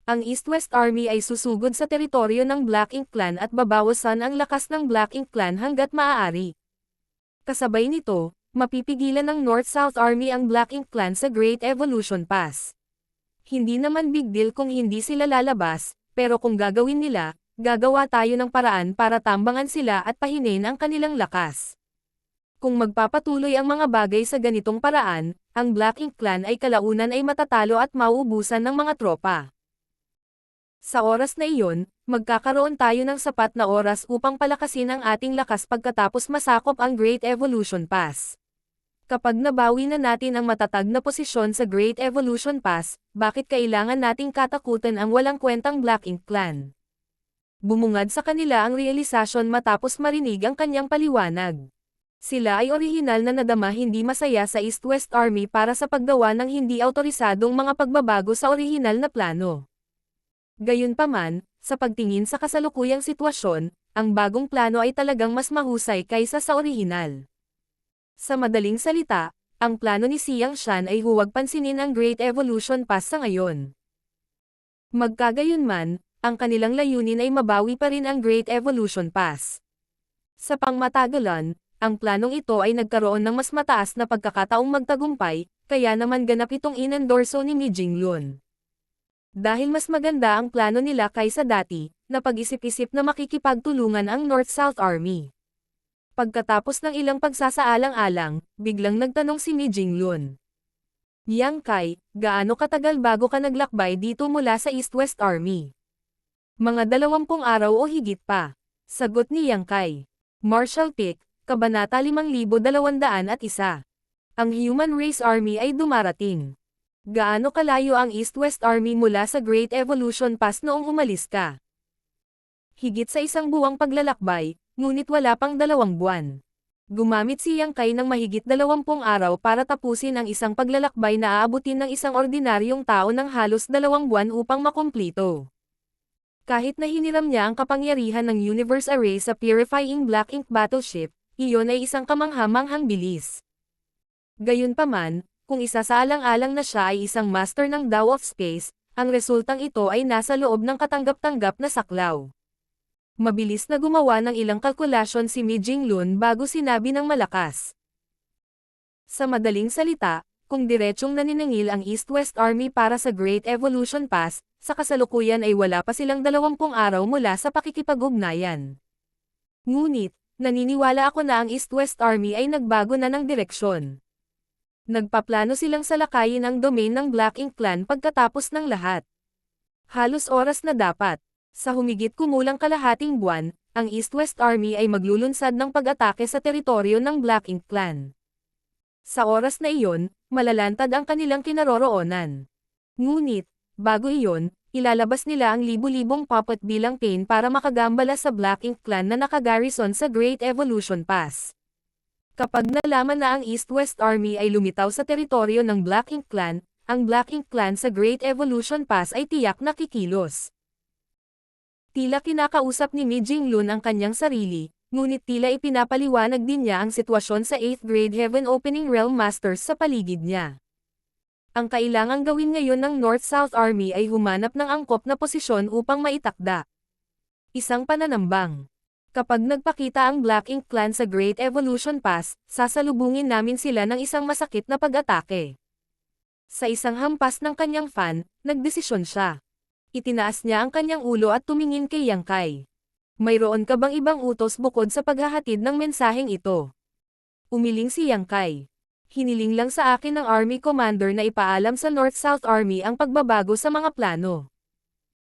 Ang East-West Army ay susugod sa teritoryo ng Black Ink Clan at babawasan ang lakas ng Black Ink Clan hanggat maaari. Kasabay nito, mapipigilan ng North-South Army ang Black Ink Clan sa Great Evolution Pass. Hindi naman big deal kung hindi sila lalabas, pero kung gagawin nila, gagawa tayo ng paraan para tambangan sila at pahinin ang kanilang lakas. Kung magpapatuloy ang mga bagay sa ganitong paraan, ang Black Ink Clan ay kalaunan ay matatalo at mauubusan ng mga tropa. Sa oras na iyon, magkakaroon tayo ng sapat na oras upang palakasin ang ating lakas pagkatapos masakop ang Great Evolution Pass. Kapag nabawi na natin ang matatag na posisyon sa Great Evolution Pass, bakit kailangan nating katakutan ang walang kwentang Black Ink Clan? Bumungad sa kanila ang realisasyon matapos marinig ang kanyang paliwanag. Sila ay orihinal na nadama hindi masaya sa East-West Army para sa paggawa ng hindi autorisadong mga pagbabago sa orihinal na plano. Gayunpaman, sa pagtingin sa kasalukuyang sitwasyon, ang bagong plano ay talagang mas mahusay kaysa sa orihinal. Sa madaling salita, ang plano ni Siang Shan ay huwag pansinin ang Great Evolution Pass sa ngayon. Magkagayunman, ang kanilang layunin ay mabawi pa rin ang Great Evolution Pass. Sa pangmatagalan, ang planong ito ay nagkaroon ng mas mataas na pagkakataong magtagumpay, kaya naman ganap itong inendorso ni Mi Jinglun. Dahil mas maganda ang plano nila kaysa dati, napag-isip-isip na makikipagtulungan ang North-South Army. Pagkatapos ng ilang pagsasaalang-alang, biglang nagtanong si Mi Jinglun. Yang Kai, gaano katagal bago ka naglakbay dito mula sa East-West Army? Mga 20 araw o higit pa. Sagot ni Yang Kai. Marshall Pick, Kabanata 5201. Ang Human Race Army ay dumarating. Gaano kalayo ang East-West Army mula sa Great Evolution Pass noong umalis ka? Higit sa 1 buwang paglalakbay, ngunit wala pang 2 buwan. Gumamit si Yang Kai ng mahigit 20 araw para tapusin ang isang paglalakbay na aabutin ng isang ordinaryong tao ng halos 2 buwan upang makumplito. Kahit na hiniram niya ang kapangyarihan ng Universe Array sa Purifying Black Ink Battleship, iyon ay isang kamangha-manghang bilis. Gayunpaman, kung isasaalang-alang na siya ay isang master ng Dao of Space, ang resultang ito ay nasa loob ng katanggap-tanggap na saklaw. Mabilis na gumawa ng ilang kalkulasyon si Mi Jinglun bago sinabi ng malakas. Sa madaling salita, kung diretsong naniningil ang East-West Army para sa Great Evolution Pass, sa kasalukuyan ay wala pa silang 20 araw mula sa pakikipag-ugnayan. Ngunit, naniniwala ako na ang East-West Army ay nagbago na ng direksyon. Nagpaplano silang salakayin ang domain ng Black Ink Clan pagkatapos ng lahat. Halos oras na dapat. Sa humigit kumulang kalahating buwan, ang East-West Army ay maglulunsad ng pag-atake sa teritoryo ng Black Ink Clan. Sa oras na iyon, malalantad ang kanilang kinaroroonan. Ngunit, bago iyon, ilalabas nila ang libu-libong puppet bilang pain para makagambala sa Black Ink Clan na nakagarrison sa Great Evolution Pass. Kapag nalaman na ang East-West Army ay lumitaw sa teritoryo ng Black Ink Clan, ang Black Ink Clan sa Great Evolution Pass ay tiyak na kikilos. Tila kinakausap ni Mi Jinglun ang kanyang sarili, ngunit tila ipinapaliwanag din niya ang sitwasyon sa 8th grade Heaven Opening Realm Masters sa paligid niya. Ang kailangang gawin ngayon ng North-South Army ay humanap ng angkop na posisyon upang maitakda. Isang pananambang. Kapag nagpakita ang Black Ink Clan sa Great Evolution Pass, sasalubungin namin sila ng isang masakit na pag-atake. Sa isang hampas ng kanyang fan, nagdesisyon siya. Itinaas niya ang kanyang ulo at tumingin kay Yang Kai. Mayroon ka bang ibang utos bukod sa paghahatid ng mensaheng ito? Umiling si Yang Kai. Hiniling lang sa akin ng Army Commander na ipaalam sa North-South Army ang pagbabago sa mga plano.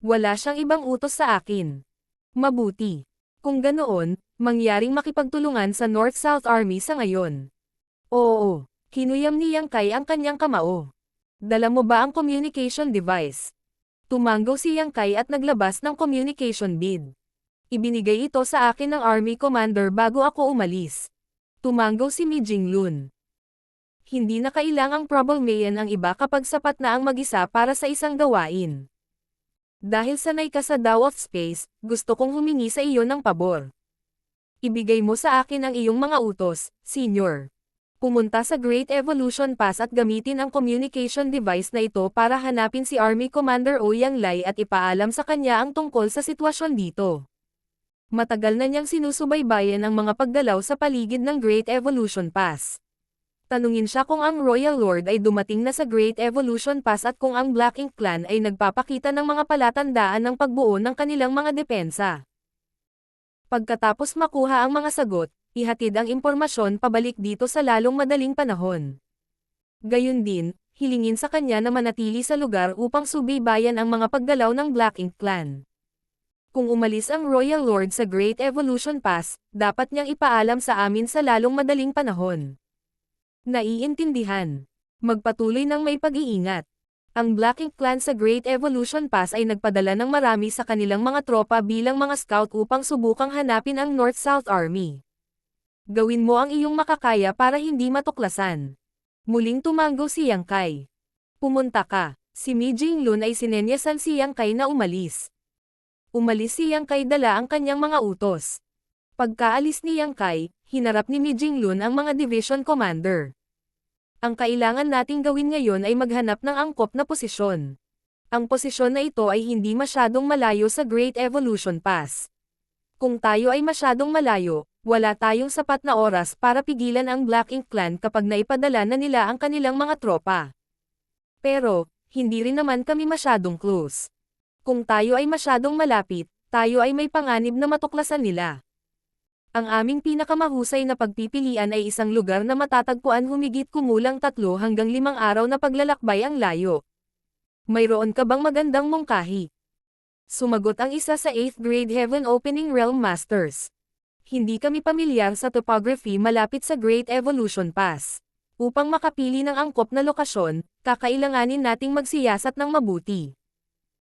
Wala siyang ibang utos sa akin. Mabuti. Kung ganoon, mangyaring makipagtulungan sa North-South Army sa ngayon. Oo, kinuyam ni Yang Kai ang kanyang kamao. Dala mo ba ang communication device? Tumanggo si Yang Kai at naglabas ng communication bead. Ibinigay ito sa akin ng Army Commander bago ako umalis. Tumanggo si Mi Jinglun. Hindi na kailangang problemayan ang iba kapag sapat na ang mag-isa para sa isang gawain. Dahil sanay ka sa Dao of Space, gusto kong humingi sa iyo ng pabor. Ibigay mo sa akin ang iyong mga utos, Senior. Pumunta sa Great Evolution Pass at gamitin ang communication device na ito para hanapin si Army Commander Ouyang Lai at ipaalam sa kanya ang tungkol sa sitwasyon dito. Matagal na niyang sinusubaybayan ang mga pagdalaw sa paligid ng Great Evolution Pass. Tanungin siya kung ang Royal Lord ay dumating na sa Great Evolution Pass at kung ang Black Ink Clan ay nagpapakita ng mga palatandaan ng pagbuo ng kanilang mga depensa. Pagkatapos makuha ang mga sagot, ihatid ang impormasyon pabalik dito sa lalong madaling panahon. Gayun din, hilingin sa kanya na manatili sa lugar upang subaybayan ang mga pagdalaw ng Black Ink Clan. Kung umalis ang Royal Lord sa Great Evolution Pass, dapat niyang ipaalam sa amin sa lalong madaling panahon. Naiintindihan. Magpatuloy ng may pag-iingat. Ang Black Ink Clan sa Great Evolution Pass ay nagpadala ng marami sa kanilang mga tropa bilang mga scout upang subukang hanapin ang North-South Army. Gawin mo ang iyong makakaya para hindi matuklasan. Muling tumanggo si Yang Kai. Pumunta ka. Si Mi Jinglun ay sinenyasan si Yang Kai na umalis. Umalis si Yang Kai dala ang kanyang mga utos. Pagkaalis ni Yang Kai, hinarap ni Mi Jinglun ang mga division commander. Ang kailangan nating gawin ngayon ay maghanap ng angkop na posisyon. Ang posisyon na ito ay hindi masyadong malayo sa Great Evolution Pass. Kung tayo ay masyadong malayo, wala tayong sapat na oras para pigilan ang Black Ink Clan kapag naipadala na nila ang kanilang mga tropa. Pero, hindi rin naman kami masyadong close. Kung tayo ay masyadong malapit, tayo ay may panganib na matuklasan nila. Ang aming pinakamahusay na pagpipilian ay isang lugar na matatagpuan humigit kumulang 3 hanggang 5 araw na paglalakbay ang layo. Mayroon ka bang magandang mungkahi? Sumagot ang isa sa 8th grade Heaven Opening Realm Masters. Hindi kami pamilyar sa topography malapit sa Great Evolution Pass. Upang makapili ng angkop na lokasyon, kakailanganin nating magsiyasat ng mabuti.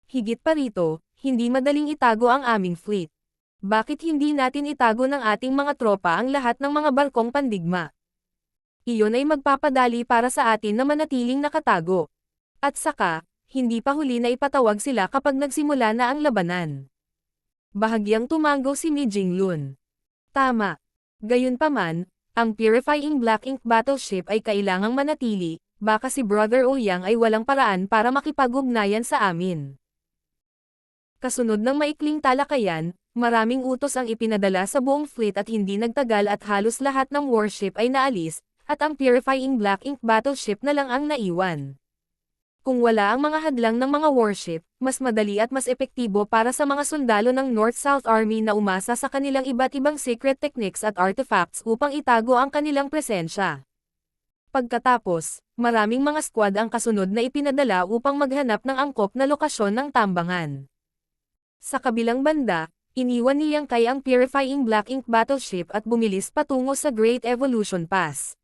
Higit pa rito, hindi madaling itago ang aming fleet. Bakit hindi natin itago ng ating mga tropa ang lahat ng mga barkong pandigma? Iyon ay magpapadali para sa atin na manatiling nakatago. At saka, hindi pa huli na ipatawag sila kapag nagsimula na ang labanan. Bahagyang tumanggo si Mi Jinglun. Tama. Gayunpaman, ang Purifying Black Ink Battleship ay kailangang manatili, baka si Brother Ouyang ay walang paraan para makipag-ugnayan sa amin. Kasunod ng maikling talakayan, maraming utos ang ipinadala sa buong fleet at hindi nagtagal at halos lahat ng warship ay naalis, at ang Purifying Black Ink Battleship na lang ang naiwan. Kung wala ang mga hadlang ng mga warship, mas madali at mas epektibo para sa mga sundalo ng North-South Army na umasa sa kanilang iba't ibang secret techniques at artifacts upang itago ang kanilang presensya. Pagkatapos, maraming mga squad ang kasunod na ipinadala upang maghanap ng angkop na lokasyon ng tambangan. Sa kabilang banda, iniwan ni Yang Kai ang Purifying Black Ink Battleship at bumilis patungo sa Great Evolution Pass.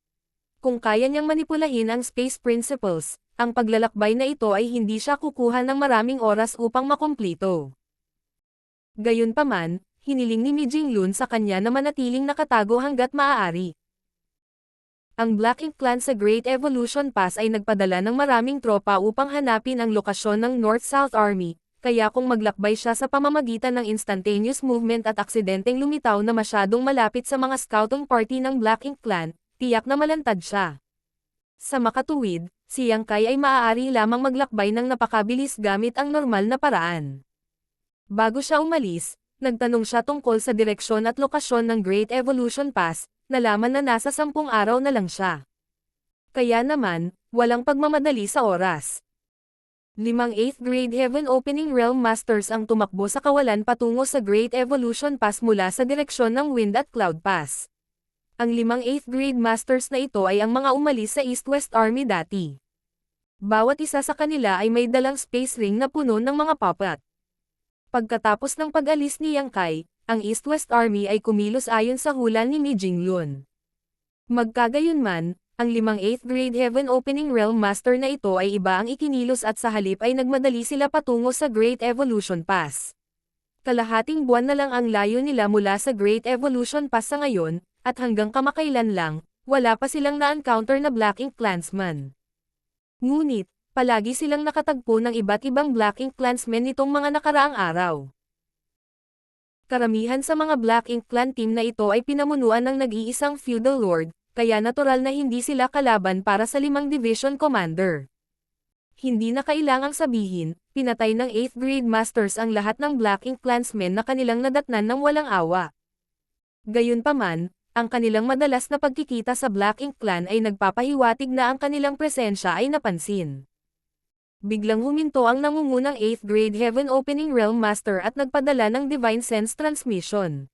Kung kaya niyang manipulahin ang Space Principles, ang paglalakbay na ito ay hindi siya kukuha ng maraming oras upang makumplito. Gayunpaman, hiniling ni Mi Jinglun sa kanya na manatiling nakatago hanggat maaari. Ang Black Ink Clan sa Great Evolution Pass ay nagpadala ng maraming tropa upang hanapin ang lokasyon ng North-South Army, kaya kung maglakbay siya sa pamamagitan ng instantaneous movement at aksidenteng lumitaw na masyadong malapit sa mga scouting party ng Black Ink Clan, tiyak na malantad siya. Sa makatuwid, si Yang Kai ay maaari lamang maglakbay ng napakabilis gamit ang normal na paraan. Bago siya umalis, nagtanong siya tungkol sa direksyon at lokasyon ng Great Evolution Pass, nalaman na nasa 10 araw na lang siya. Kaya naman, walang pagmamadali sa oras. 5 8th Grade Heaven Opening Realm Masters ang tumakbo sa kawalan patungo sa Great Evolution Pass mula sa direksyon ng Wind at Cloud Pass. Ang 5 8th Grade Masters na ito ay ang mga umalis sa East-West Army dati. Bawat isa sa kanila ay may dalang space ring na puno ng mga puppet. Pagkatapos ng pag-alis ni Yang Kai, ang East-West Army ay kumilos ayon sa hula ni Mi Jinglun. Magkagayunman, ang 5 8th Grade Heaven Opening Realm Master na ito ay iba ang ikinilos at sa halip ay nagmadali sila patungo sa Great Evolution Pass. Kalahating buwan na lang ang layo nila mula sa Great Evolution Pass sa ngayon, at hanggang kamakailan lang, wala pa silang na-encounter na Black Ink Clansman. Ngunit, palagi silang nakatagpo ng iba't ibang Black Ink Clansmen nitong mga nakaraang araw. Karamihan sa mga Black Ink Clan team na ito ay pinamunuan ng nag-iisang feudal lord, kaya natural na hindi sila kalaban para sa 5 division commander. Hindi na kailangang sabihin, pinatay ng 8th Grade Masters ang lahat ng Black Ink Clansmen na kanilang nadatnan ng walang awa. Gayunpaman, ang kanilang madalas na pagkikita sa Black Ink Clan ay nagpapahiwatig na ang kanilang presensya ay napansin. Biglang huminto ang nangungunang 8th Grade Heaven Opening Realm Master at nagpadala ng Divine Sense Transmission.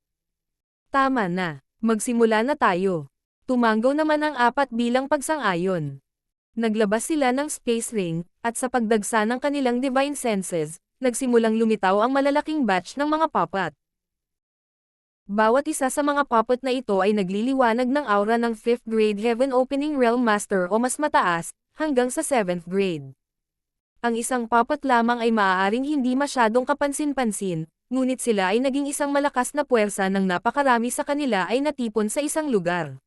Tama na, magsimula na tayo. Tumanggaw naman ang 4 bilang pagsang-ayon. Naglabas sila ng space ring, at sa pagdagsa ng kanilang Divine Senses, nagsimulang lumitaw ang malalaking batch ng mga puppet. Bawat isa sa mga puppet na ito ay nagliliwanag ng aura ng 5th Grade Heaven Opening Realm Master o mas mataas, hanggang sa 7th grade. Ang isang puppet lamang ay maaaring hindi masyadong kapansin-pansin, ngunit sila ay naging isang malakas na puwersa ng napakarami sa kanila ay natipon sa isang lugar.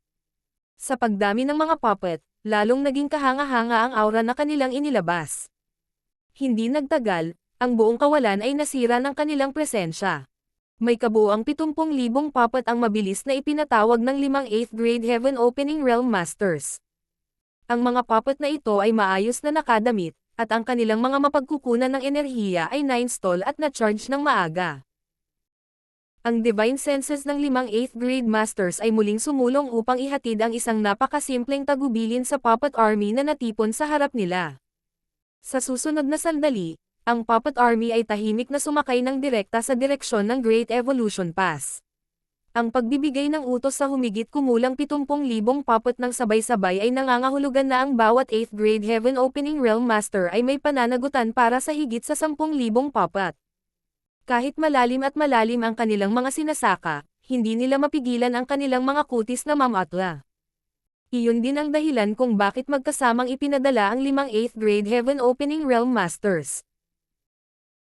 Sa pagdami ng mga puppet, lalong naging kahanga-hanga ang aura na kanilang inilabas. Hindi nagtagal, ang buong kawalan ay nasira ng kanilang presensya. May kabuuang 70,000 puppet ang mabilis na ipinatawag ng 5 8th Grade Heaven Opening Realm Masters. Ang mga puppet na ito ay maayos na nakadamit, at ang kanilang mga mapagkukunan ng enerhiya ay 9 stall at na-charge ng maaga. Ang Divine Senses ng 5 8th Grade Masters ay muling sumulong upang ihatid ang isang napakasimpleng tagubilin sa puppet army na natipon sa harap nila. Sa susunod na sandali, ang Puppet Army ay tahimik na sumakay ng direkta sa direksyon ng Great Evolution Pass. Ang pagbibigay ng utos sa humigit kumulang 70,000 puppet ng sabay-sabay ay nangangahulugan na ang bawat 8th Grade Heaven Opening Realm Master ay may pananagutan para sa higit sa 10,000 puppet. Kahit malalim at malalim ang kanilang mga sinasaka, hindi nila mapigilan ang kanilang mga kutis na mamatla. Iyon din ang dahilan kung bakit magkasamang ipinadala ang 5 8th Grade Heaven Opening Realm Masters.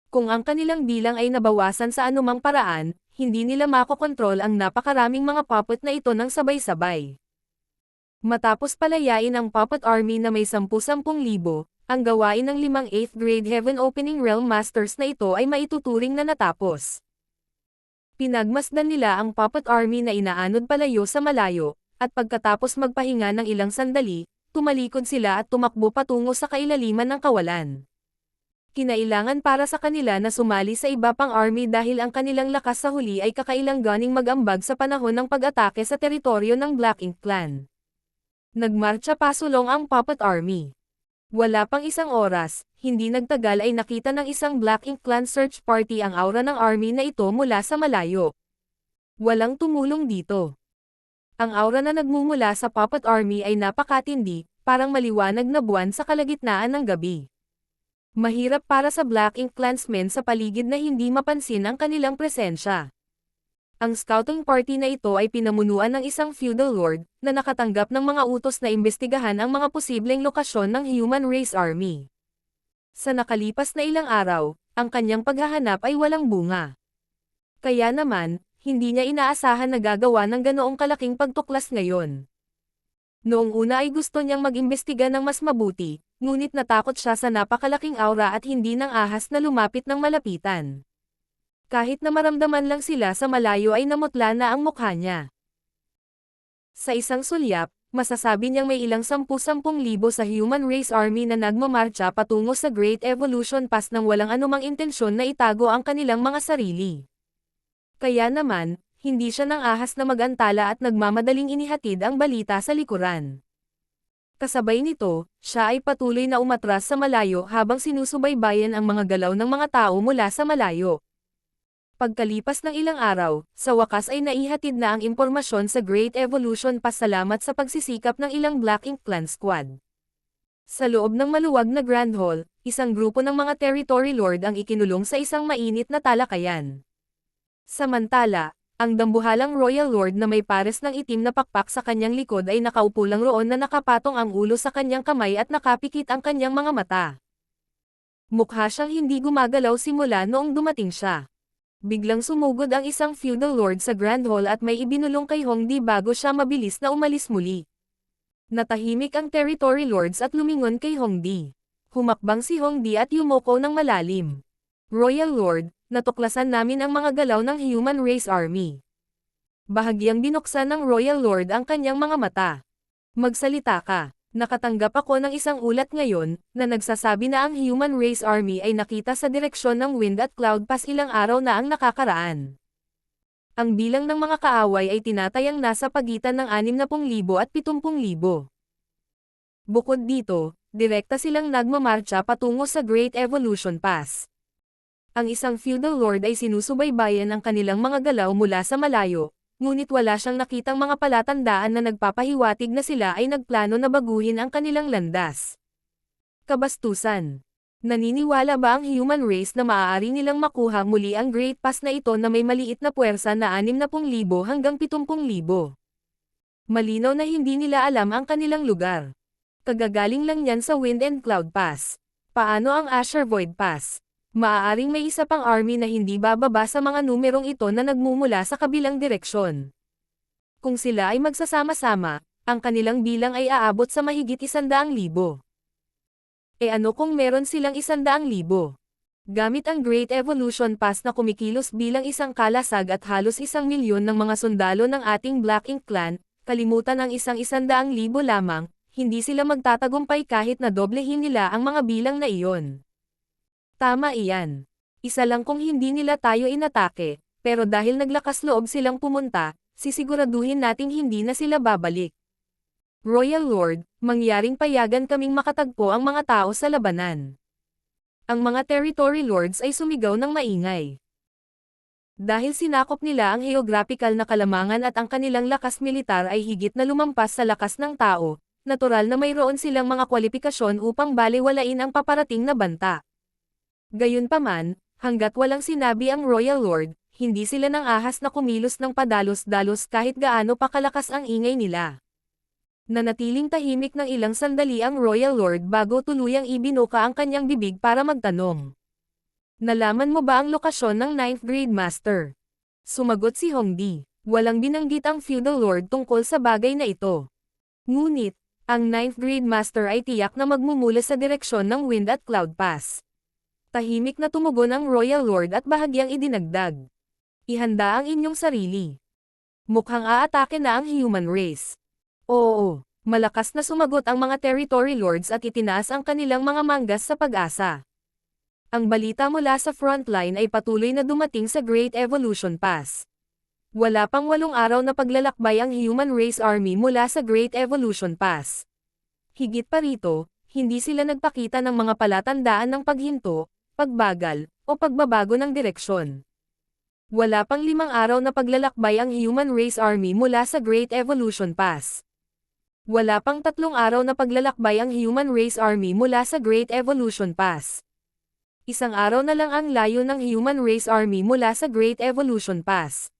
Kung ang kanilang bilang ay nabawasan sa anumang paraan, hindi nila makokontrol ang napakaraming mga puppet na ito ng sabay-sabay. Matapos palayain ang Puppet Army na may 10,000, ang gawain ng 5 8th Grade Heaven Opening Realm Masters na ito ay maituturing na natapos. Pinagmasdan nila ang Puppet Army na inaanod palayo sa malayo, at pagkatapos magpahinga ng ilang sandali, tumalikod sila at tumakbo patungo sa kailaliman ng kawalan. Kinailangan para sa kanila na sumali sa iba pang army dahil ang kanilang lakas sa huli ay kakailanganing mag-ambag sa panahon ng pag-atake sa teritoryo ng Black Ink Clan. Nagmarcha pasulong ang Puppet Army. Wala pang isang oras, hindi nagtagal ay nakita ng isang Black Ink Clan search party ang aura ng army na ito mula sa malayo. Walang tumulong dito. Ang aura na nagmumula sa Puppet Army ay napakatindi, parang maliwanag na buwan sa kalagitnaan ng gabi. Mahirap para sa Black Ink Clansmen sa paligid na hindi mapansin ang kanilang presensya. Ang scouting party na ito ay pinamunuan ng isang feudal lord, na nakatanggap ng mga utos na imbestigahan ang mga posibleng lokasyon ng Human Race Army. Sa nakalipas na ilang araw, ang kanyang paghahanap ay walang bunga. Kaya naman, hindi niya inaasahan na gagawa ng ganoong kalaking pagtuklas ngayon. Noong una ay gusto niyang mag-imbestiga ng mas mabuti, ngunit natakot siya sa napakalaking aura at hindi ng ahas na lumapit ng malapitan. Kahit na maramdaman lang sila sa malayo ay namutla na ang mukha niya. Sa isang sulyap, masasabi niyang may ilang 10,000 sa Human Race Army na nagmamarcha patungo sa Great Evolution Pass nang walang anumang intensyon na itago ang kanilang mga sarili. Kaya naman, hindi siya nang ahas na mag-antala at nagmamadaling inihatid ang balita sa likuran. Kasabay nito, siya ay patuloy na umatras sa malayo habang sinusubaybayan ang mga galaw ng mga tao mula sa malayo. Pagkalipas ng ilang araw, sa wakas ay naihatid na ang impormasyon sa Great Evolution Pass salamat sa pagsisikap ng ilang Black Ink Clan squad. Sa loob ng maluwag na Grand Hall, isang grupo ng mga Territory Lord ang ikinulong sa isang mainit na talakayan. Samantala, ang dambuhalang Royal Lord na may pares ng itim na pakpak sa kanyang likod ay nakaupo lang roon na nakapatong ang ulo sa kanyang kamay at nakapikit ang kanyang mga mata. Mukha siyang hindi gumagalaw simula noong dumating siya. Biglang sumugod ang isang feudal lord sa Grand Hall at may ibinulong kay Hongdi bago siya mabilis na umalis muli. Natahimik ang Territory Lords at lumingon kay Hongdi. Humakbang si Hongdi at yumoko ng malalim. Royal Lord, natuklasan namin ang mga galaw ng Human Race Army. Bahagyang binuksan ng Royal Lord ang kanyang mga mata. Magsalita ka. Nakatanggap ako ng isang ulat ngayon, na nagsasabi na ang Human Race Army ay nakita sa direksyon ng Wind at Cloud Pass ilang araw na ang nakakaraan. Ang bilang ng mga kaaway ay tinatayang nasa pagitan ng 60,000 at 70,000. Bukod dito, direkta silang nagmamarcha patungo sa Great Evolution Pass. Ang isang feudal lord ay sinusubaybayan ang kanilang mga galaw mula sa malayo, ngunit wala siyang nakitang mga palatandaan na nagpapahiwatig na sila ay nagplano na baguhin ang kanilang landas. Kabastusan. Naniniwala ba ang human race na maaari nilang makuha muli ang Great Pass na ito na may maliit na puwersa na 60,000 hanggang 70,000? Malinaw na hindi nila alam ang kanilang lugar. Kagagaling lang yan sa Wind and Cloud Pass. Paano ang Asher Void Pass? Maaaring may isa pang army na hindi bababa sa mga numerong ito na nagmumula sa kabilang direksyon. Kung sila ay magsasama-sama, ang kanilang bilang ay aabot sa mahigit 100,000. E ano kung meron silang 100,000? Gamit ang Great Evolution Pass na kumikilos bilang isang kalasag at halos 1,000,000 ng mga sundalo ng ating Black Ink Clan, kalimutan ang 100,000 lamang, hindi sila magtatagumpay kahit na doblehin nila ang mga bilang na iyon. Tama iyan. Isa lang kung hindi nila tayo inatake, pero dahil naglakas loob silang pumunta, sisiguraduhin nating hindi na sila babalik. Royal Lord, mangyaring payagan kaming makatagpo ang mga tao sa labanan. Ang mga Territory Lords ay sumigaw ng maingay. Dahil sinakop nila ang geographical na kalamangan at ang kanilang lakas militar ay higit na lumampas sa lakas ng tao, natural na mayroon silang mga kwalifikasyon upang balewalain ang paparating na banta. Gayunpaman, hanggat walang sinabi ang Royal Lord, hindi sila nang ahas na kumilos ng padalos-dalos kahit gaano pa kalakas ang ingay nila. Nanatiling tahimik ng ilang sandali ang Royal Lord bago tuluyang ibinuka ang kanyang bibig para magtanong. Nalaman mo ba ang lokasyon ng 9th Grade Master? Sumagot si Hongdi. Walang binanggit ang feudal lord tungkol sa bagay na ito. Ngunit, ang 9th Grade Master ay tiyak na magmumula sa direksyon ng Wind at Cloud Pass. Tahimik na tumugon ang Royal Lord at bahagyang idinagdag. Ihanda ang inyong sarili. Mukhang aatake na ang human race. Oo, malakas na sumagot ang mga territory lords at itinaas ang kanilang mga manggas sa pag-asa. Ang balita mula sa frontline ay patuloy na dumating sa Great Evolution Pass. Wala pang 8 araw na paglalakbay ang Human Race Army mula sa Great Evolution Pass. Higit pa rito, hindi sila nagpakita ng mga palatandaan ng paghinto, pagbagal, o pagbabago ng direksyon. Wala pang 5 araw na paglalakbay ang Human Race Army mula sa Great Evolution Pass. Wala pang 3 araw na paglalakbay ang Human Race Army mula sa Great Evolution Pass. 1 araw na lang ang layo ng Human Race Army mula sa Great Evolution Pass.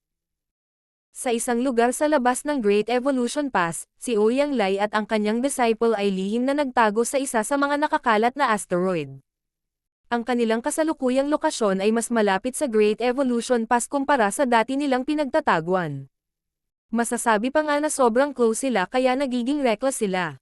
Sa isang lugar sa labas ng Great Evolution Pass, si Ouyang Lai at ang kanyang disciple ay lihim na nagtago sa isa sa mga nakakalat na asteroid. Ang kanilang kasalukuyang lokasyon ay mas malapit sa Great Evolution Pass kumpara sa dati nilang pinagtataguan. Masasabi pa nga na sobrang close sila kaya nagiging reckless sila.